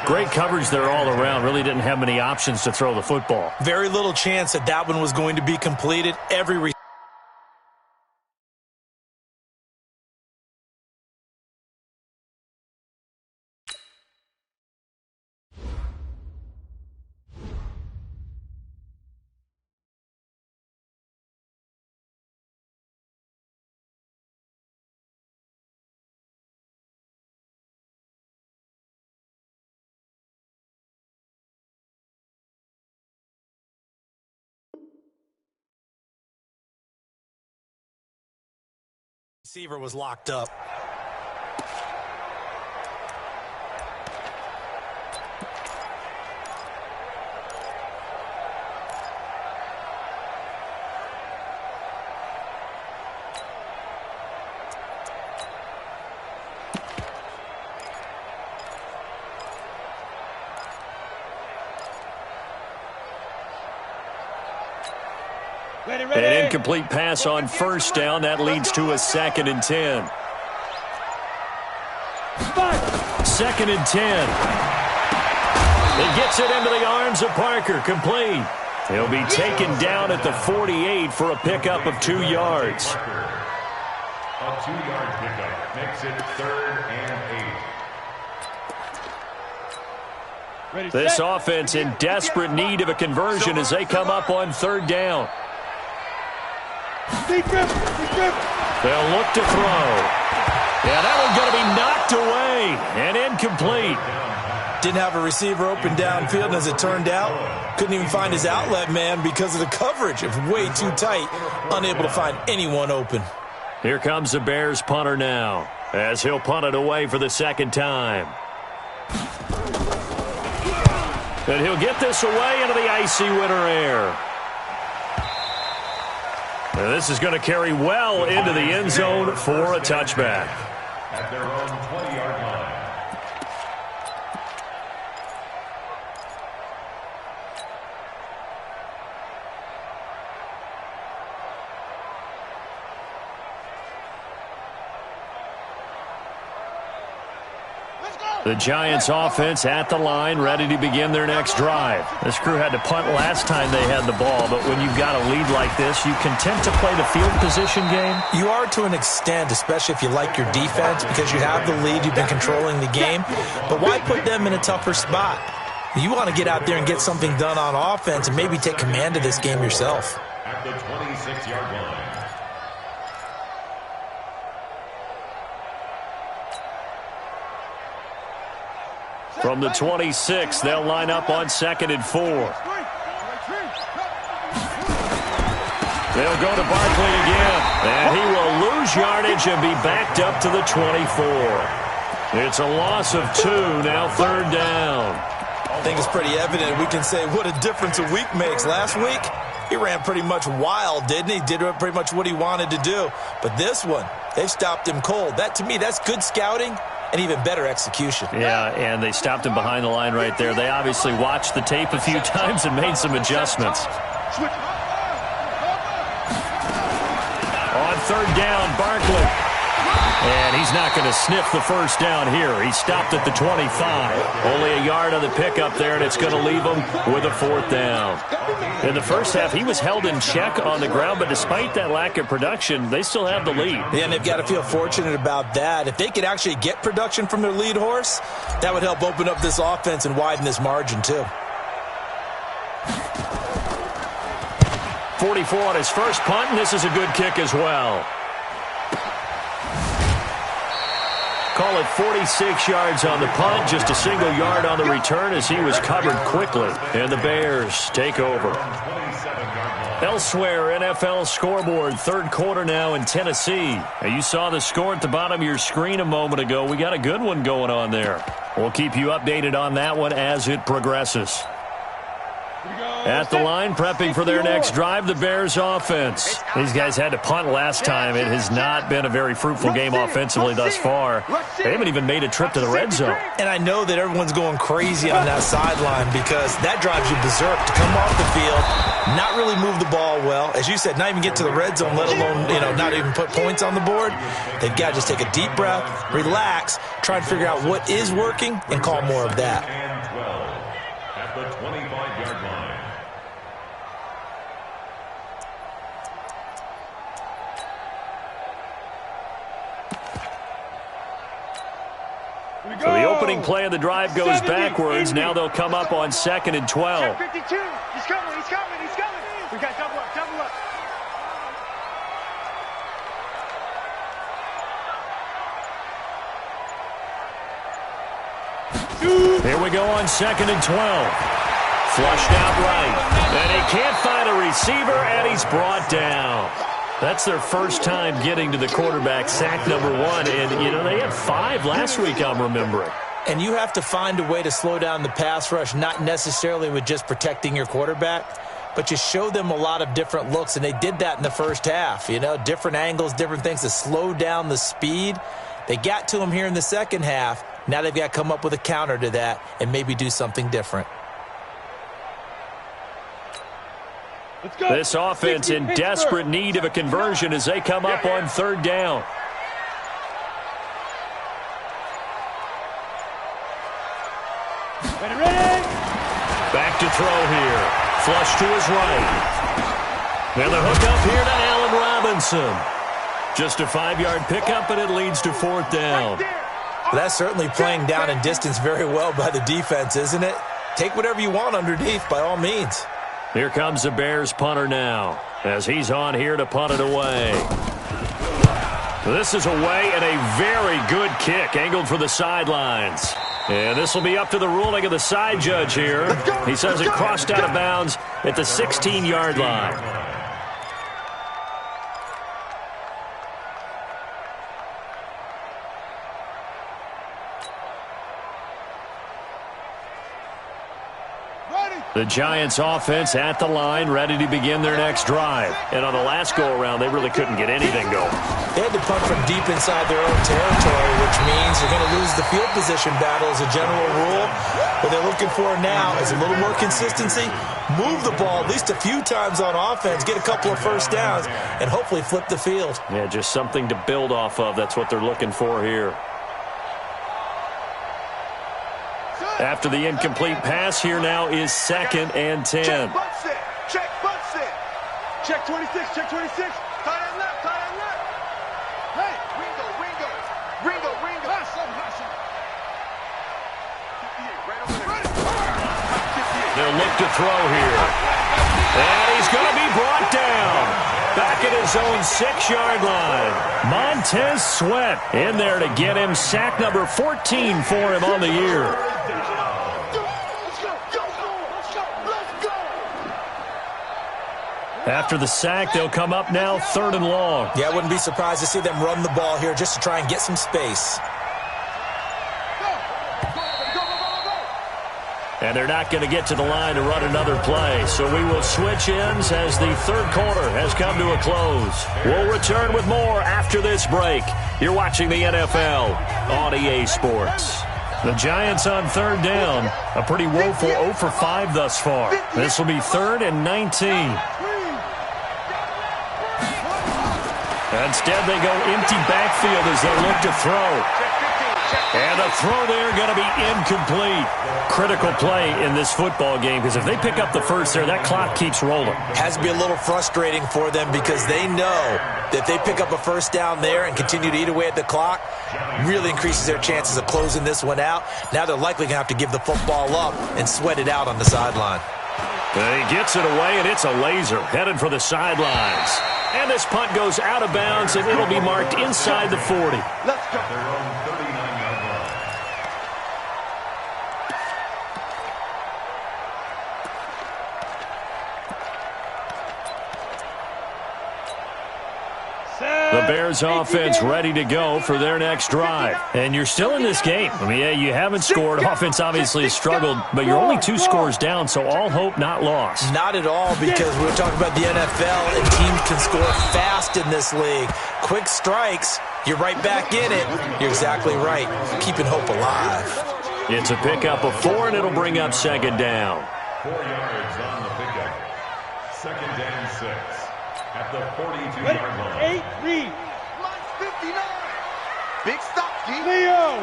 Great coverage there all around. Really didn't have many options to throw the football.
Very little chance that that one was going to be completed. Every receiver was locked up.
An incomplete pass on first down. That leads to a 2nd and 10. 2nd and 10. He gets it into the arms of Parker. Complete. He'll be taken down at the 48 for a pickup of 2 yards.
A 2-yard pickup makes it 3rd and 8.
This offense in desperate need of a conversion as they come up on 3rd down. They'll look to throw. Yeah, that one's going to be knocked away and incomplete.
Didn't have a receiver open downfield, and as it turned out, couldn't even find his outlet man because of the coverage. It was way too tight, unable to find anyone open.
Here comes the Bears punter now as he'll punt it away for the 2nd time. And he'll get this away into the icy winter air. And this is going to carry well into the end zone for a touchback.
At their own 20-yard line.
Let's go.
The Giants offense at the line, ready to begin their next drive. This crew had to punt last time they had the ball, but when you've got a lead like this, you content to play the field position game?
You are to an extent, especially if you like your defense, because you have the lead, you've been controlling the game. But why put them in a tougher spot? You want to get out there and get something done on offense and maybe take command of this game yourself.
At the 26-yard line.
From the 26, they'll line up on 2nd and 4. They'll go to Barkley again, and he will lose yardage and be backed up to the 24. It's a loss of 2, now 3rd down.
I think it's pretty evident. We can say what a difference a week makes. Last week, he ran pretty much wild, didn't he? Did pretty much what he wanted to do. But this one, they stopped him cold. That, to me, that's good scouting and even better execution.
Yeah, and they stopped him behind the line right there. They obviously watched the tape a few times and made some adjustments. On 3rd down, Barkley. And he's not going to sniff the first down here. He stopped at the 25. Only a yard on the pickup there, and it's going to leave him with a 4th down. In the first half, he was held in check on the ground, but despite that lack of production, they still have the lead.
Yeah, and they've got to feel fortunate about that. If they could actually get production from their lead horse, that would help open up this offense and widen this margin, too.
44 on his first punt, and this is a good kick as well. Call it 46 yards on the punt, just a single yard on the return as he was covered quickly. And the Bears take over. Elsewhere, NFL scoreboard, 3rd quarter now in Tennessee. You saw the score at the bottom of your screen a moment ago. We got a good one going on there. We'll keep you updated on that one as it progresses. At the line, prepping for their next drive, the Bears offense. These guys had to punt last time. It has not been a very fruitful game offensively thus far. They haven't even made a trip to the red zone.
And I know that everyone's going crazy on that sideline because that drives you berserk to come off the field, not really move the ball well. As you said, not even get to the red zone, let alone, not even put points on the board. They've got to just take a deep breath, relax, try and figure out what is working, and call more of that.
And 12 at the 25-yard line.
So the opening play of the drive goes backwards. Now they'll come up on 2nd and 12.
52. He's coming. We got double up.
Here we go on 2nd and 12. Flushed out right. And he can't find a receiver, and he's brought down. That's their first time getting to the quarterback, sack number 1. And, they had 5 last week, I'm remembering.
And you have to find a way to slow down the pass rush, not necessarily with just protecting your quarterback, but you show them a lot of different looks, and they did that in the first half. Different angles, different things to slow down the speed. They got to him here in the second half. Now they've got to come up with a counter to that and maybe do something different.
This offense in desperate need of a conversion as they come up on 3rd down. Back to throw here. Flush to his right. And the hook up here to Allen Robinson. Just a 5-yard pickup, and it leads to 4th down.
That's certainly playing down and distance very well by the defense, isn't it? Take whatever you want underneath, by all means.
Here comes the Bears punter now as he's on here to punt it away. This is away and a very good kick angled for the sidelines. And this will be up to the ruling of the side judge here. He says it crossed out of bounds at the 16-yard line. The Giants offense at the line, ready to begin their next drive. And on the last go-around, they really couldn't get anything going.
They had to punt from deep inside their own territory, which means you're going to lose the field position battle as a general rule. What they're looking for now is a little more consistency, move the ball at least a few times on offense, get a couple of first downs, and hopefully flip the field.
Yeah, just something to build off of. That's what they're looking for here. After the incomplete pass, here now is 2nd and 10.
Check butt set. Check butt set. Check 26. Check 26. Tight end left. Tight end left. Hey, Ringo. Right over there.
They'll look to throw here. And he's going to be brought down. Back at his own 6-yard line. Montez Sweat in there to get him sack number 14 for him on the year. After the sack, they'll come up now 3rd and long.
Yeah, I wouldn't be surprised to see them run the ball here just to try and get some space.
And they're not going to get to the line to run another play. So we will switch ends as the 3rd quarter has come to a close. We'll return with more after this break. You're watching the NFL on EA Sports. The Giants on 3rd down. A pretty woeful 0 for 5 thus far. This will be 3rd and 19. Instead, they go empty backfield as they look to throw. And the throw there going to be incomplete. Critical play in this football game because if they pick up the first there, that clock keeps rolling.
Has to be a little frustrating for them because they know that if they pick up a first down there and continue to eat away at the clock, really increases their chances of closing this one out. Now they're likely going to have to give the football up and sweat it out on the sideline.
He gets it away, and it's a laser headed for the sidelines. And this punt goes out of bounds, and it'll be marked inside the 40.
Let's go.
Their own 39-yard line.
The Bears offense ready to go for their next drive. And you're still in this game. I mean, yeah, you haven't scored. Offense obviously has struggled, but you're only 2 scores down, so all hope not lost.
Not at all, because we're talking about the NFL, and teams can score fast in this league. Quick strikes, you're right back in it. You're exactly right. Keeping hope alive.
It's a pickup of 4, and it'll bring up 2nd down.
4 yards on the pickup. 2nd and 6. At the 42-yard line.
8 read. Line 59. Big stop, G. Leo.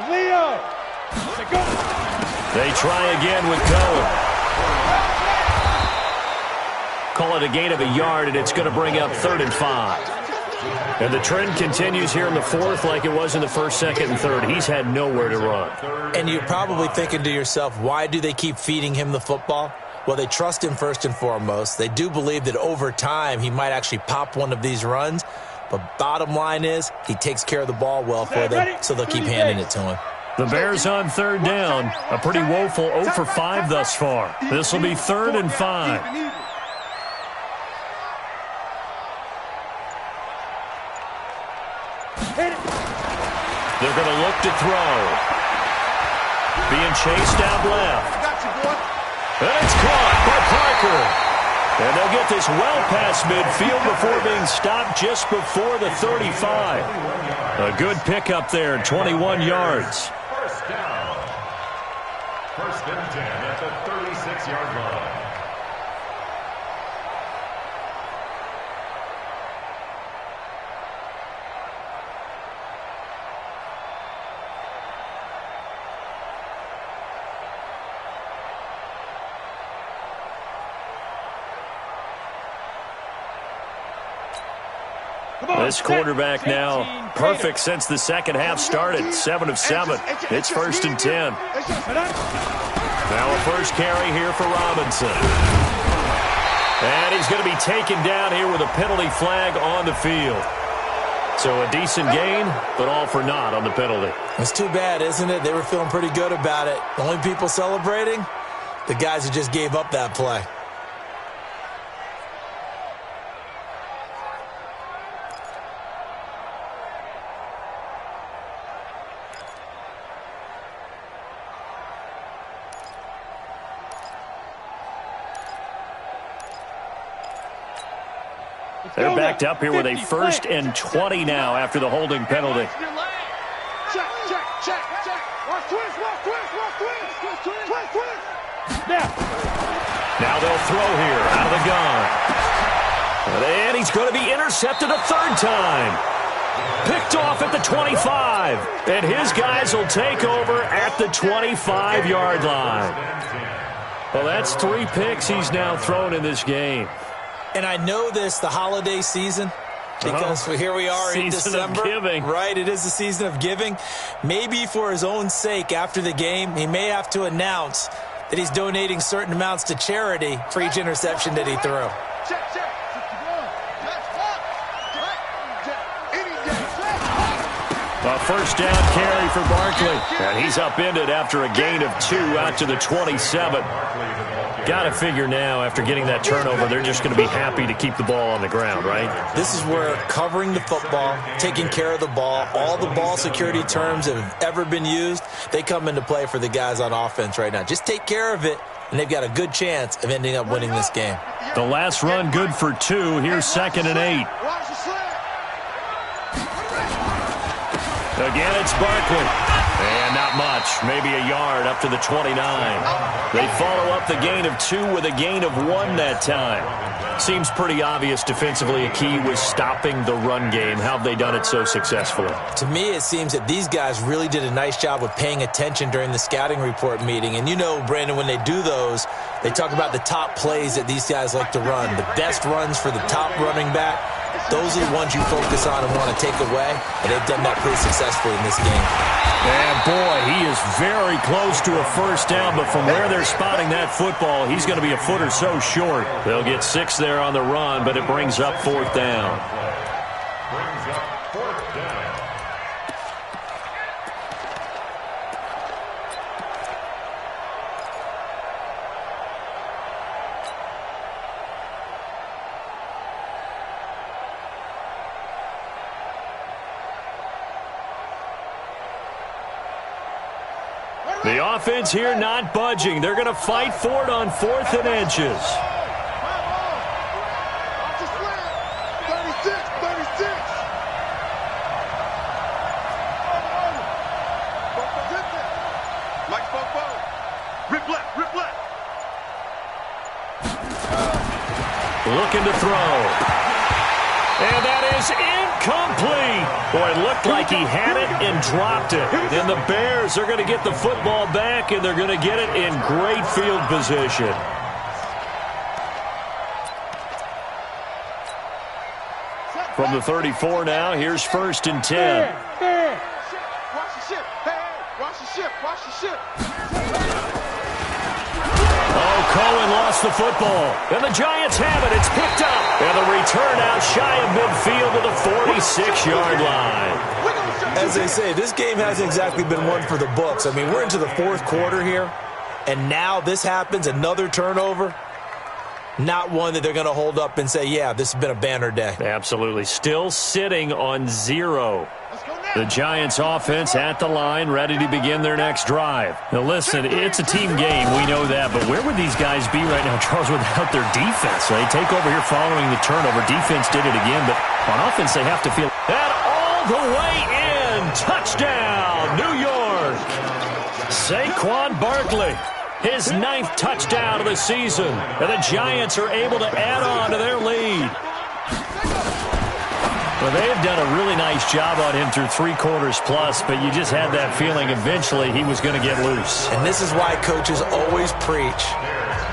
They try again with Cohen. Call it a gain of a yard, and it's going to bring up 3rd and 5. And the trend continues here in the 4th like it was in the 1st, 2nd, and 3rd. He's had nowhere to run.
And you're probably thinking to yourself, why do they keep feeding him the football? Well, they trust him first and foremost. They do believe that over time he might actually pop one of these runs. But bottom line is he takes care of the ball well for them, so they'll keep handing it to him.
The Bears on 3rd down. A pretty woeful 0 for 5 thus far. This will be 3rd and 5. They're going to look to throw. Being chased out left. And it's caught by Parker. And they'll get this well past midfield before being stopped just before the 35. A good pickup there, 21 yards.
First down. 1st and 10 at the 36-yard line.
This quarterback now perfect since the 2nd half started. 7 of 7. It's 1st and 10. Now a first carry here for Robinson. And he's going to be taken down here with a penalty flag on the field. So a decent gain, but all for naught on the penalty.
It's too bad, isn't it? They were feeling pretty good about it. The only people celebrating, the guys who just gave up that play.
They're backed up here with a 1st and 20 now after the holding penalty.
Check. Watch twist.
Now they'll throw here out of the gun. And he's going to be intercepted a 3rd time. Picked off at the 25. And his guys will take over at the 25-yard line. Well, that's 3 picks he's now thrown in this game.
And I know this, the holiday season, because here we are in December.
Season of giving.
Right, it is the season of giving. Maybe for his own sake, after the game, he may have to announce that he's donating certain amounts to charity for each interception that he threw.
A first down carry for Barkley. And he's upended after a gain of 2 out to the 27. Got to figure now, after getting that turnover, they're just going to be happy to keep the ball on the ground, right?
This is where covering the football, taking care of the ball, all the ball security terms that have ever been used, they come into play for the guys on offense right now. Just take care of it, and they've got a good chance of ending up winning this game.
The last run good for 2. Here's 2nd and 8. Again, it's Barkley. And not much. Maybe a yard up to the 29. They follow up the gain of 2 with a gain of 1 that time. Seems pretty obvious defensively a key was stopping the run game. How have they done it so successfully?
To me, it seems that these guys really did a nice job of paying attention during the scouting report meeting. And you know, Brandon, when they do those, they talk about the top plays that these guys like to run. The best runs for the top running back. Those are the ones you focus on and want to take away, and they've done that pretty successfully in this game.
And boy, he is very close to a first down, but from where they're spotting that football, he's going to be a foot or so short. They'll get 6 there on the run, but it brings up 4th down.
Brings up 4th down.
The offense here not budging. They're going to fight for it on 4th and inches.
36. Mike Bobo. Rip left.
Looking to throw. And that is incomplete. Boy, it looked like he had it and dropped it. And the Bears are going to get the football back, and they're going to get it in great field position. From the 34 now, here's 1st and 10.
Watch the ship.
Oh, Cohen lost the football. And the Giants have it. It's picked up. And the return out shy of midfield to the 46-yard line.
As they say, this game hasn't exactly been one for the books. I mean, we're into the 4th quarter here, and now this happens, another turnover. Not one that they're going to hold up and say, yeah, this has been a banner day.
Absolutely. Still sitting on 0. The Giants offense at the line, ready to begin their next drive. Now listen, it's a team game, we know that, but where would these guys be right now, Charles, without their defense? They take over here following the turnover. Defense did it again, but on offense they have to feel that all the way in. Touchdown, New York. Saquon Barkley, his 9th touchdown of the season, and the Giants are able to add on to their lead. Well, they've done a really nice job on him through 3 quarters plus, but you just had that feeling eventually he was going to get loose.
And this is why coaches always preach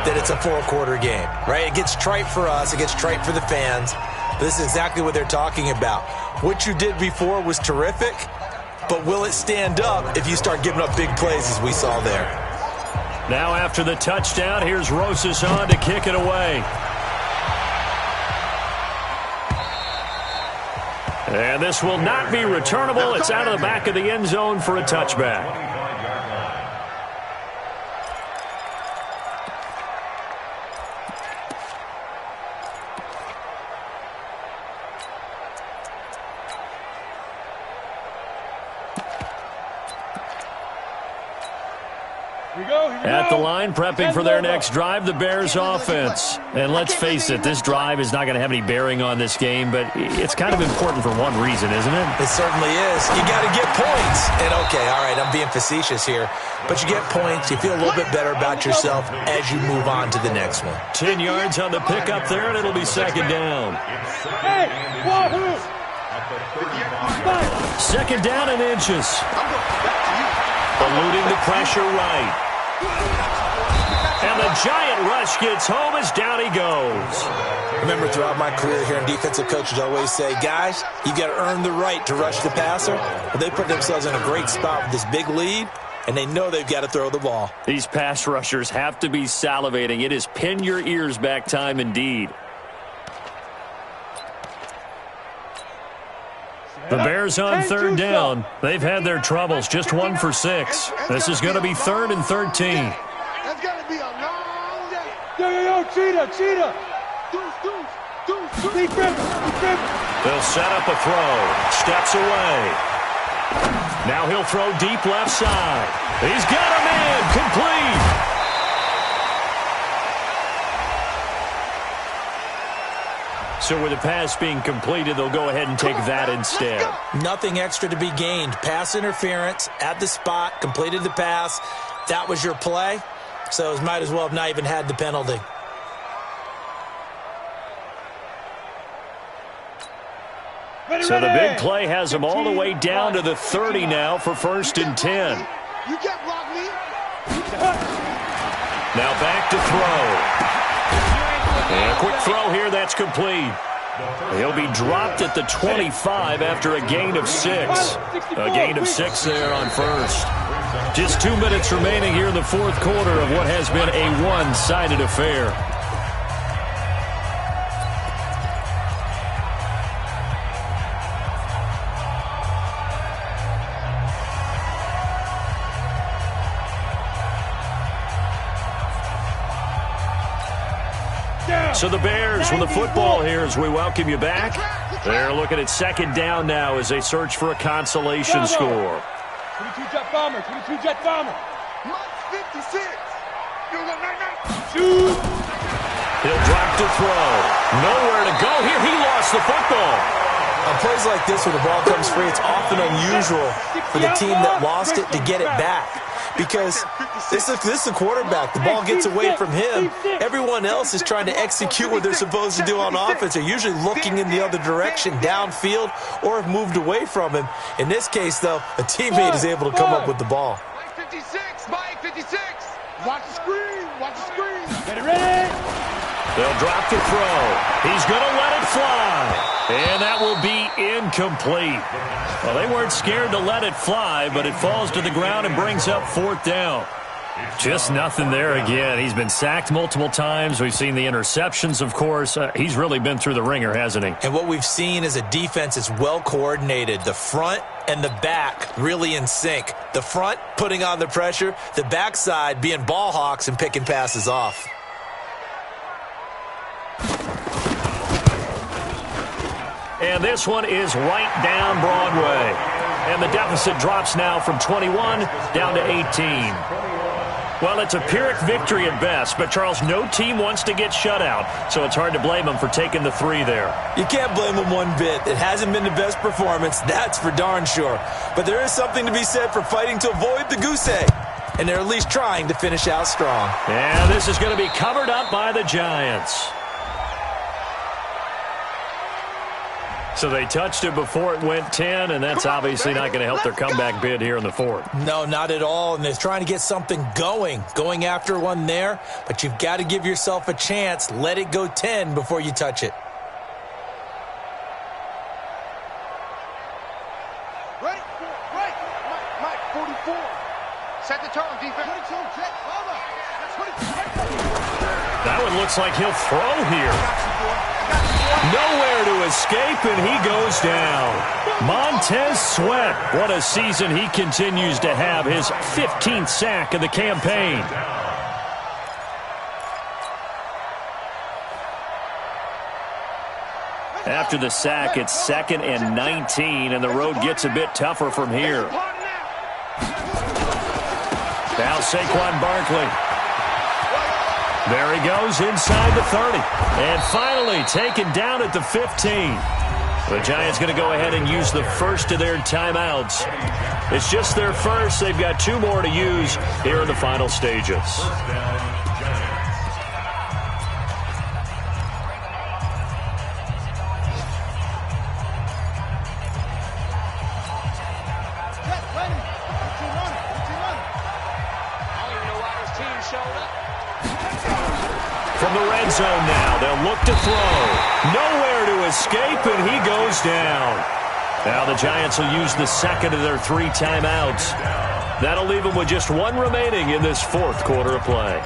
that it's a 4-quarter game, right? It gets trite for us. It gets trite for the fans. But this is exactly what they're talking about. What you did before was terrific, but will it stand up if you start giving up big plays as we saw there?
Now after the touchdown, here's Rosas on to kick it away. And this will not be returnable. It's out of the back of the end zone for a touchback. At the line, prepping for their next drive, the Bears offense. And let's face it, this drive is not going to have any bearing on this game, but it's kind of important for one reason, isn't it?
It certainly is. You got to get points. And okay, all right, I'm being facetious here, but you get points, you feel a little bit better about yourself as you move on to the next one.
10 yards on the pickup there, and it'll be 2nd down.
Hey, Wahoo!
at the 35.
Second down and inches. Eluding the pressure right. And the giant rush gets home as down he goes.
Remember, throughout my career here in defensive coaches always say, guys, you got to earn the right to rush the passer. Well, they put themselves in a great spot with this big lead, and they know they've got to throw the ball.
These pass rushers have to be salivating. It is pin your ears back time indeed. The Bears on third down. They've had their troubles, just 1 for 6. This is going to be 3rd and 13.
That's got to be a long day. Yo, cheetah. Defense.
They'll set up a throw. Steps away. Now he'll throw deep left side. He's got a man. Complete. So with the pass being completed, they'll go ahead and take that instead.
Nothing extra to be gained. Pass interference at the spot, completed the pass. That was your play, so it might as well have not even had the penalty.
So the big play has them all the way down to the 30 now for 1st and 10.
You can't block me.
Now back to throw. And a quick throw here, that's complete. He'll be dropped at the 25 after a gain of 6. A gain of 6 there on 1st. Just 2 minutes remaining here in the 4th quarter of what has been a one-sided affair. So the Bears with the football here as we welcome you back. They're looking at 2nd down now as they search for a consolation score.
22-jet bomber. 22-jet bomber. Mike 56. You're going to shoot.
He'll drop to throw. Nowhere to go here. He lost the football.
On plays like this where the ball comes free, it's often unusual for the team that lost it to get it back. Because this is the quarterback. The ball gets away from him. Everyone else is trying to execute what they're supposed to do on offense. They're usually looking in the other direction, downfield, or have moved away from him. In this case, though, a teammate is able to come up with the ball.
Mike 56. Mike 56. Watch the screen. Watch the screen. Get it ready.
They'll drop the throw. He's going to let it fly. And that will be incomplete. Well, they weren't scared to let it fly, but it falls to the ground and brings up 4th down. Just nothing there again. He's been sacked multiple times. We've seen the interceptions, of course. He's really been through the ringer, hasn't he?
And what we've seen is a defense that's well coordinated. The front and the back really in sync. The front putting on the pressure, the backside being ball hawks and picking passes off.
And this one is right down Broadway. And the deficit drops now from 21 down to 18. Well, it's a Pyrrhic victory at best, but, Charles, no team wants to get shut out, so it's hard to blame them for taking the 3 there.
You can't blame them one bit. It hasn't been the best performance, that's for darn sure. But there is something to be said for fighting to avoid the goose egg, and they're at least trying to finish out strong.
And this is going to be covered up by the Giants. So they touched it before it went 10, and that's obviously not going to help their comeback bid here in the 4th.
No, not at all, and they're trying to get something going after one there, but you've got to give yourself a chance. Let it go 10 before you touch it.
Ready? Right. Mike 44. Set the tone, defense. 22, jet bomber. 22.
That one looks like he'll throw here. Nowhere to escape, and he goes down. Montez Sweat, what a season he continues to have, his 15th sack of the campaign. After the sack, it's 2nd and 19, and the road gets a bit tougher from here. Now Saquon Barkley. There he goes inside the 30. And finally taken down at the 15. The Giants going to go ahead and use the first of their timeouts. It's just their first. They've got 2 more to use here in the final stages. end zone now. They'll look to throw. Nowhere to escape, and he goes down. Now the Giants will use the second of their 3 timeouts. That'll leave them with just 1 remaining in this 4th quarter of play.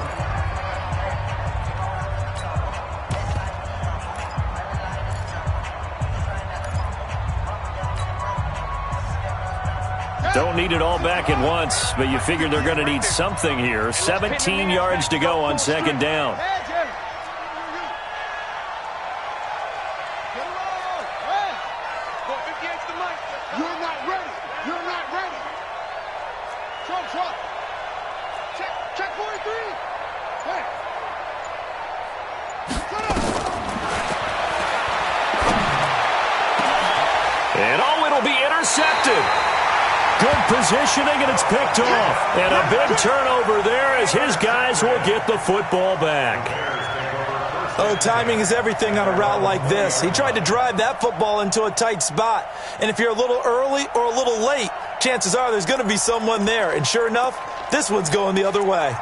Don't need it all back at once, but you figure they're going to need something here. 17 yards to go on 2nd down.
You're not ready. You're not ready. Trump. Check 43. Hey.
And it'll be intercepted. Good positioning, and it's picked off. And a big turnover there as his guys will get the football back.
Oh, timing is everything on a route like this. He tried to drive that football into a tight spot. And if you're a little early or a little late, chances are there's going to be someone there. And sure enough, this one's going the other way.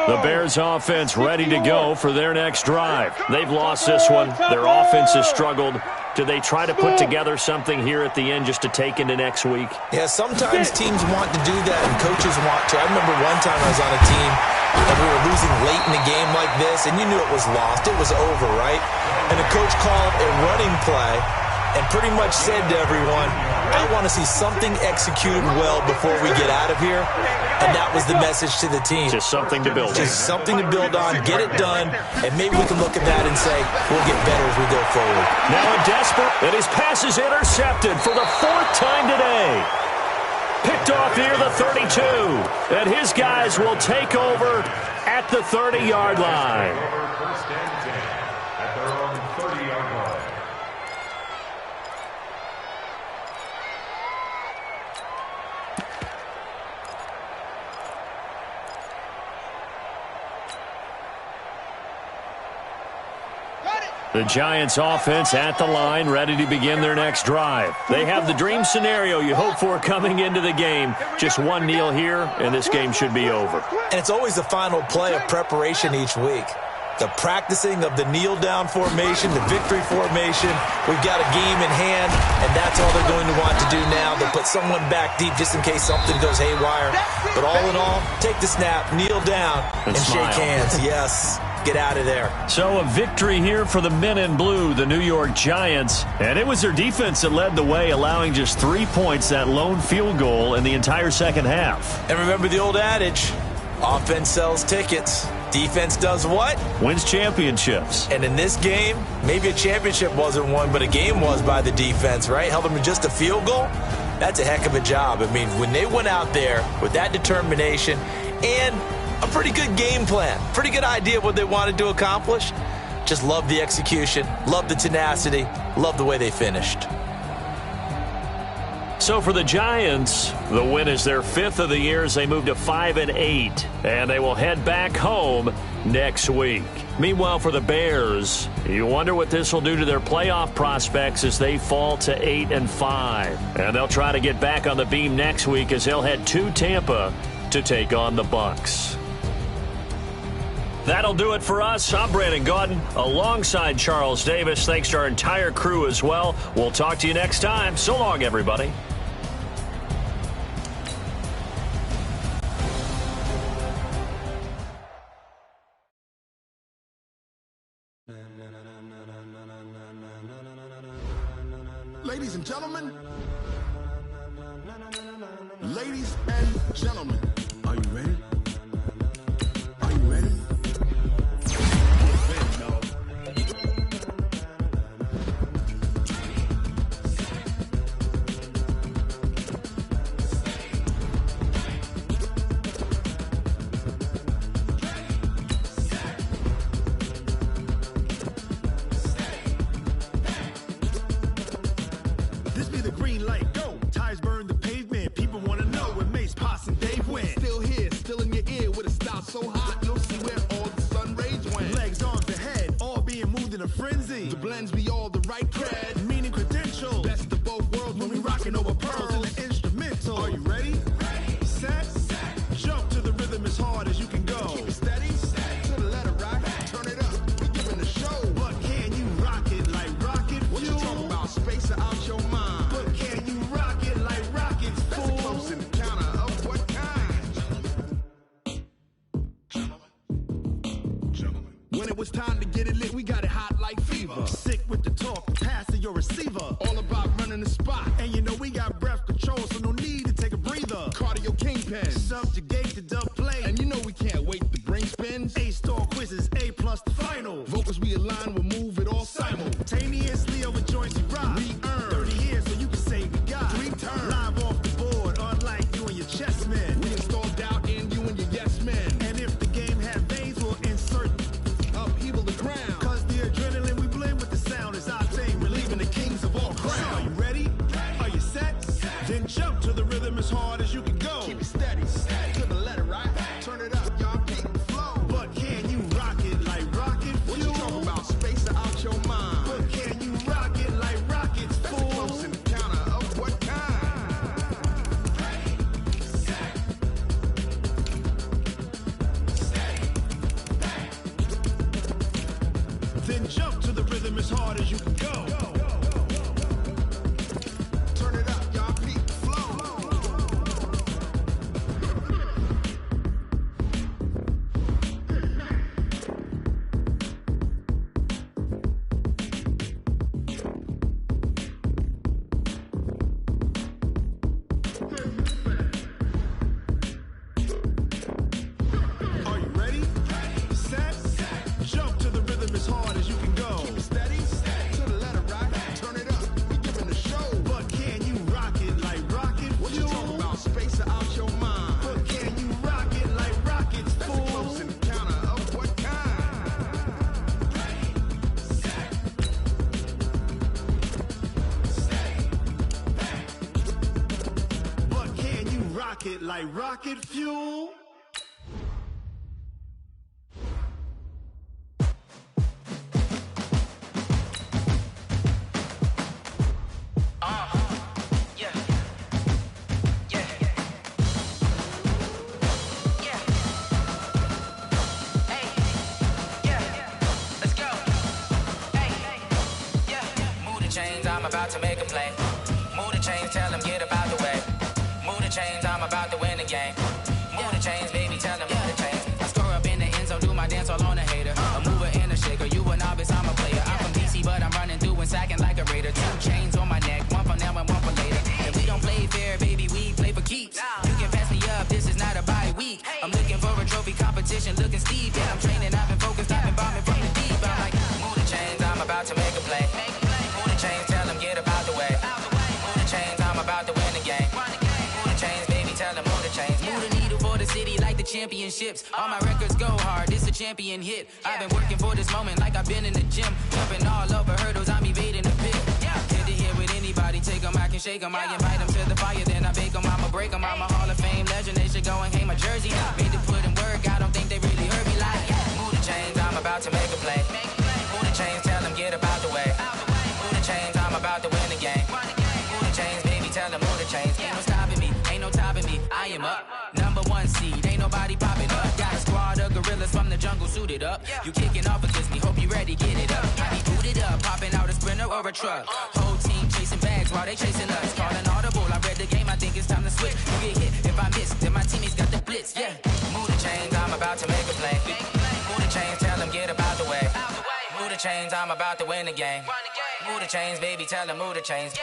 The Bears offense ready to go for their next drive. They've lost this one. Their offense has struggled. Do they try to put together something here at the end just to take into next week?
Yeah, sometimes teams want to do that and coaches want to. I remember one time I was on a team and we were losing late in a game like this, and you knew it was lost. It was over, right? And the coach called a running play and pretty much said to everyone, I want to see something executed well before we get out of here. And that was the message to the team.
Just something to build on.
Just something to build on, get it done, and maybe we can look at that and say, we'll get better as we go forward.
Now a desperate, and his pass is intercepted for the 4th time today. Picked off near the 32, and his guys will take over at the 30-yard line.
First and 10 at their own 30-yard line.
The Giants offense at the line, ready to begin their next drive. They have the dream scenario you hope for coming into the game. Just one kneel here, and this game should be over.
And it's always the final play of preparation each week. The practicing of the kneel-down formation, the victory formation. We've got a game in hand, and that's all they're going to want to do now. They'll put someone back deep just in case something goes haywire. But all in all, take the snap, kneel down, and shake hands. Yes. Get out of there.
So a victory here for the men in blue, the New York Giants. And it was their defense that led the way, allowing just 3 points, that lone field goal in the entire second half.
And remember the old adage, offense sells tickets. Defense does what?
Wins championships.
And in this game, maybe a championship wasn't won, but a game was by the defense, right? Held them to just a field goal. That's a heck of a job. I mean, when they went out there with that determination and a pretty good game plan, pretty good idea of what they wanted to accomplish. Just love the execution, love the tenacity, love the way they finished.
So for the Giants, the win is their 5th of the year as they move to 5-8, and they will head back home next week. Meanwhile, for the Bears, you wonder what this will do to their playoff prospects as they fall to 8-5. And they'll try to get back on the beam next week as they'll head to Tampa to take on the Bucs. That'll do it for us. I'm Brandon Gaudin alongside Charles Davis. Thanks to our entire crew as well. We'll talk to you next time. So long, everybody.
Ladies and gentlemen, ladies and gentlemen, are you ready? Are you ready? This be the green light, go. Tires burn the pavement. People want to know where Mace, Posse, and Dave went. Still here, still in your ear with a style so hot, you'll see where all the sun rays went. Legs, arms, and head, all being moved in a frenzy. The blends be all the right cred, meaning credentials. Best of both worlds when we rockin' over pearls and the instrumental. Are you ready? Ready. Set. Jump to the rhythm as hard as you can go. Keep it steady.
When it was time to get it lit, we got it hot like fever. Sick with the talk, passing your receiver. All about running the spot. And you know we got breath control, so no need to take a breather. Cardio kingpin, subjugate the dub play. And you know we can't wait to bring spins. A-star quizzes, A+ the final. Vocals we align, we'll move it all simultaneously over joints we rock. We earn 30 years, so you can say we got 3 turns. Live off the board, unlike you and your chess men. We install doubt in you and your yes men. And if the game had veins, we'll insert upheaval the ground. Cause the adrenaline we blend with the sound is our thing, relieving the kings of all crowns. So are you ready? Are you set? Then jump to the rhythm as hard as you can go. Keep it steady, to the letter, right? Turn it up, y'all, keep the flow. But can you rock it like rocket fuel? What you talking about? Space out your mind. But can you rock it like rockets, fool? Close in the counter of what kind? Then jump to the rhythm as hard as you can go. Turn it up, y'all, keep the flow. Are you ready? Set? Jump to the rhythm as hard as you can go. Keep it steady, to the letter, right? Turn it up, we giving the show. But can you rock it like rocket fuel? What you talking about? Space out your mind. But can you rock it like rockets, fool? Close in the counter of what kind? But can you rock it like rocket fuel?
I'm about to make a play. Move the chains, tell them get up out the way. Move the chains, I'm about to win the game. Move the chains, baby, tell them move the chains. I score up in the end zone, do my dance all on a hater. A mover and a shaker, you a novice, I'm a player. I'm from DC, but I'm running through and sacking like a raider. 2 chains on my neck, one for now and one for later. And we don't play fair, baby, we play for keeps. You can pass me up, this is not a bye week. I'm looking for a trophy competition, looking steep. Yeah, I'm training, I've been focused, I've been bombing from the deep. I'm like, move the chains, I'm about to make a play. Move the chains, tell them get up out the way. Move the chains, I'm about to win the game. Move the chains, baby, tell them move the chains. Move the needle for the city like the championships. All my records go hard, this a champion hit. I've been working for this moment like I've been in the gym. Jumping all over hurdles, I'm evading the pit. Hit to hit with anybody, take them, I can shake them. I invite them to the fire, then I bake them, I'ma break them. I'm a Hall of Fame legend, they should go and hang my jersey. Made to put in work, I don't think they really heard me like. Move the chains, I'm about to make a play. Move the chains, tell them get up out the way. Move the chains, I'm about to win the game. Move the chains, baby, tell them move the chains. Ain't no stopping me, ain't no topping me, I am up. Number 1 seed, ain't nobody popping up. Got a squad of gorillas from the jungle suited up. You kicking off against me, hope you ready, get it up. I be booted up, popping out a Sprinter or a truck. Whole team chasing bags while they chasing us. Calling audible, I read the game, I think it's time to switch. You get hit, if I miss, then my teammates got the blitz, yeah. Move the chains, I'm about to make a play. Move the chains, tell them get up out the way. Move the chains, I'm about to win the game. Move the chains, baby, tell them move the chains.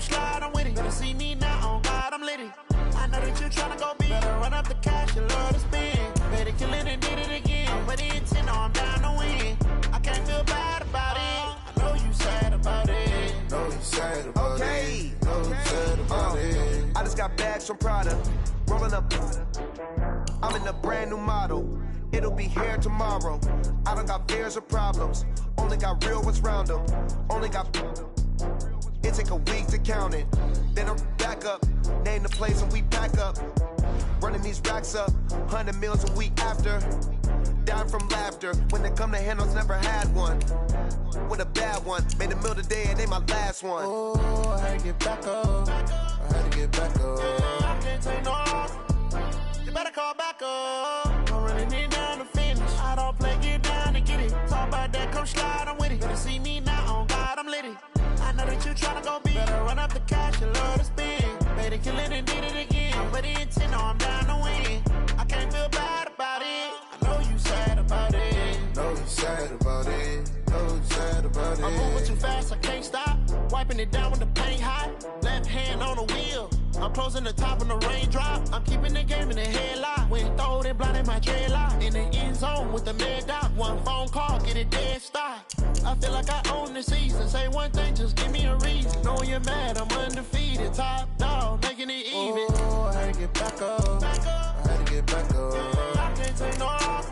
Slide, I'm with it. Better see me now, on God, I'm litty. I know that you tryna go big. Better run up the cash, you love to spend. Better kill it and did it again. I'm ready to 10, no, I'm down to win. I can't feel bad about it. I know you sad about it.
Know you sad about it. Know you sad about it.
I just got bags from Prada. Rolling up. I'm in a brand new model. It'll be here tomorrow. I don't got fears or problems. Only got real ones round them. Only got. It take a week to count it. Then I'm back up. Name the place and we pack up. Running these racks up. 100 meals a week after. Dying from laughter. When they come to handles, never had one. With a bad one. Made a meal today and they my last one.
Oh, I had to get back up. I had to get back up. I can't take no loss. You better call back up. I'm running it down to finish. I don't play, get down to get it. Talk about that, come slide, I'm with it. Better see me now, on God, I'm litty. I know that you tryna go big. Better run up the cash, you love to spend. Made a killing and did it again. I'm with the intent, no, I'm down to win. I can't feel bad about it. I know you sad about it.
Know you sad about it. Know you sad about it.
I'm moving too fast, I can't stop. Wiping it down with the paint hot. Left hand on the wheel. I'm closing the top when the raindrop. I'm keeping the game in the headlock. When throwed and blinded my dreadlock. In the end zone with the mad dot. One phone call, get it dead stop. I feel like I own the season. Say one thing, just give me a reason. Knowing you're mad, I'm undefeated. Top dog, making it even.
Oh, I had to get back up. I had to get back up.
I can't take no loss.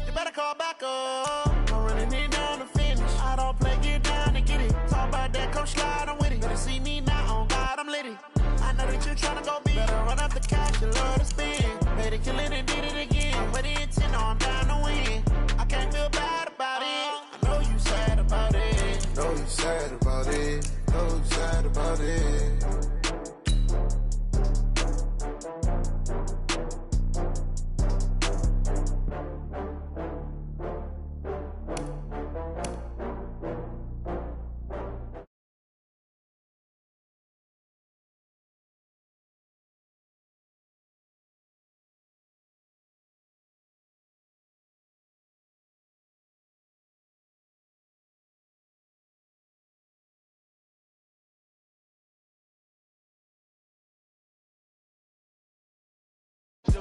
You better call back up. I'm running it down to finish. I don't play, get down to get it. Talk about that, come slide, I'm with it. Better see me now, on God, I'm litty. I know that you tryna go big. Better run up the cash, you love to spend. Made a killing and did it again. I'm with the intent, no, I'm down to win. I can't feel bad about it. I know you sad about it.
Know you sad about it. Know you sad about it.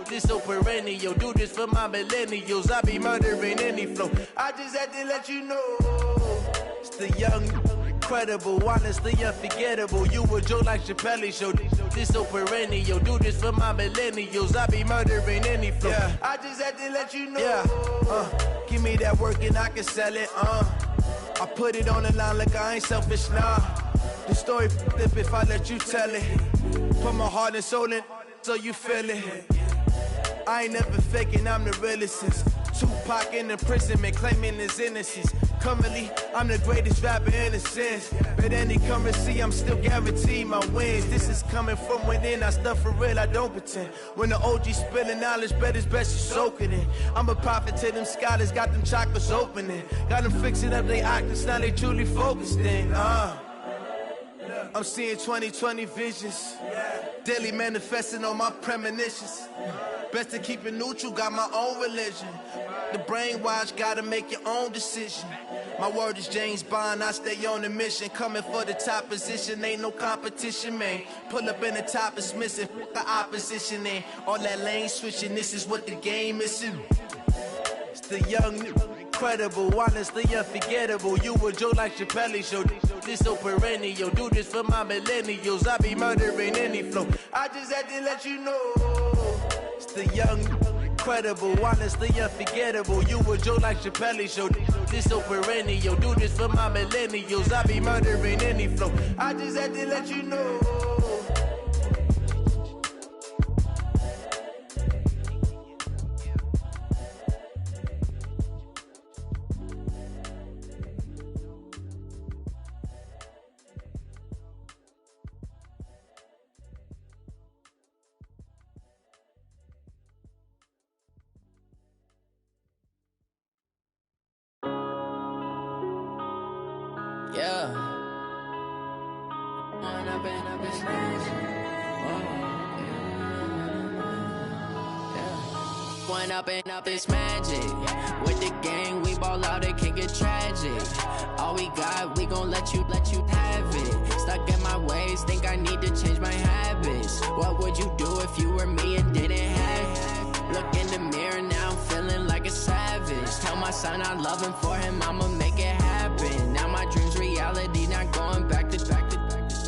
This so perennial, do this for my millennials. I be murdering any flow. I just had to let you know, it's the young, incredible, honestly unforgettable. You a Joe like Chappelle show. This so perennial, do this for my millennials. I be murdering any flow. Yeah. I just had to let you know. Yeah. Give me that work and I can sell it. I put it on the line like I ain't selfish, nah. The story flip if I let you tell it. Put my heart and soul in, so you feel it. I ain't never faking, I'm the realest since Tupac in imprisonment, claiming his innocence. Currently, I'm the greatest rapper in a sense. But any currency, I'm still guaranteed my wins. This is coming from within, I stuff for real, I don't pretend. When the OG spilling knowledge, bet it's best you soak it in. I'm a prophet to them scholars, got them chakras opening. Got them fixing up their octaves, now they truly focused in. I'm seeing 2020 visions. Daily manifesting on my premonitions. Best to keep it neutral, got my own religion. The brainwash, gotta make your own decision. My word is James Bond, I stay on the mission. Coming for the top position, ain't no competition, man. Pull up in the top, it's missing, the opposition, and all that lane switching, this is what the game is. It's the young, incredible, honestly unforgettable. You a Joe like Chappelle show. This so perennial, do this for my millennials. I be murdering any flow. I just had to let you know. It's the young, incredible, honestly unforgettable. You a Joe like Chappelle show. This so perennial, do this for my millennials. I be murdering any flow. I just had to let you know.
Yeah. One up and up is magic. With the gang, we ball out, it can get tragic. All we got, we gon' let you have it. Stuck in my ways, think I need to change my habits. What would you do if you were me and didn't have it? Look in the mirror, now I'm feeling like a savage. Tell my son I love him, for him I'ma make it happen. Now my dream's reality, not going back to.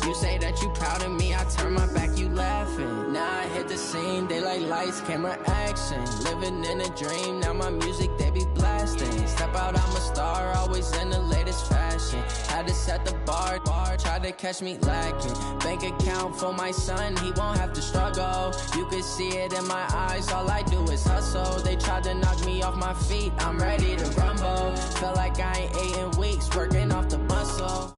You say that you proud of me, I turn my back, you laughing. Now I hit the scene, daylight lights, camera action. Living in a dream, now my music, they be
blasting. Step out, I'm a star, always in the latest fashion. Had to set the bar, try to catch me lacking. Bank account for my son, he won't have to struggle. You can see it in my eyes, all I do is hustle. They tried to knock me off my feet, I'm ready to rumble. Feel like I ain't ate in weeks, working off the muscle.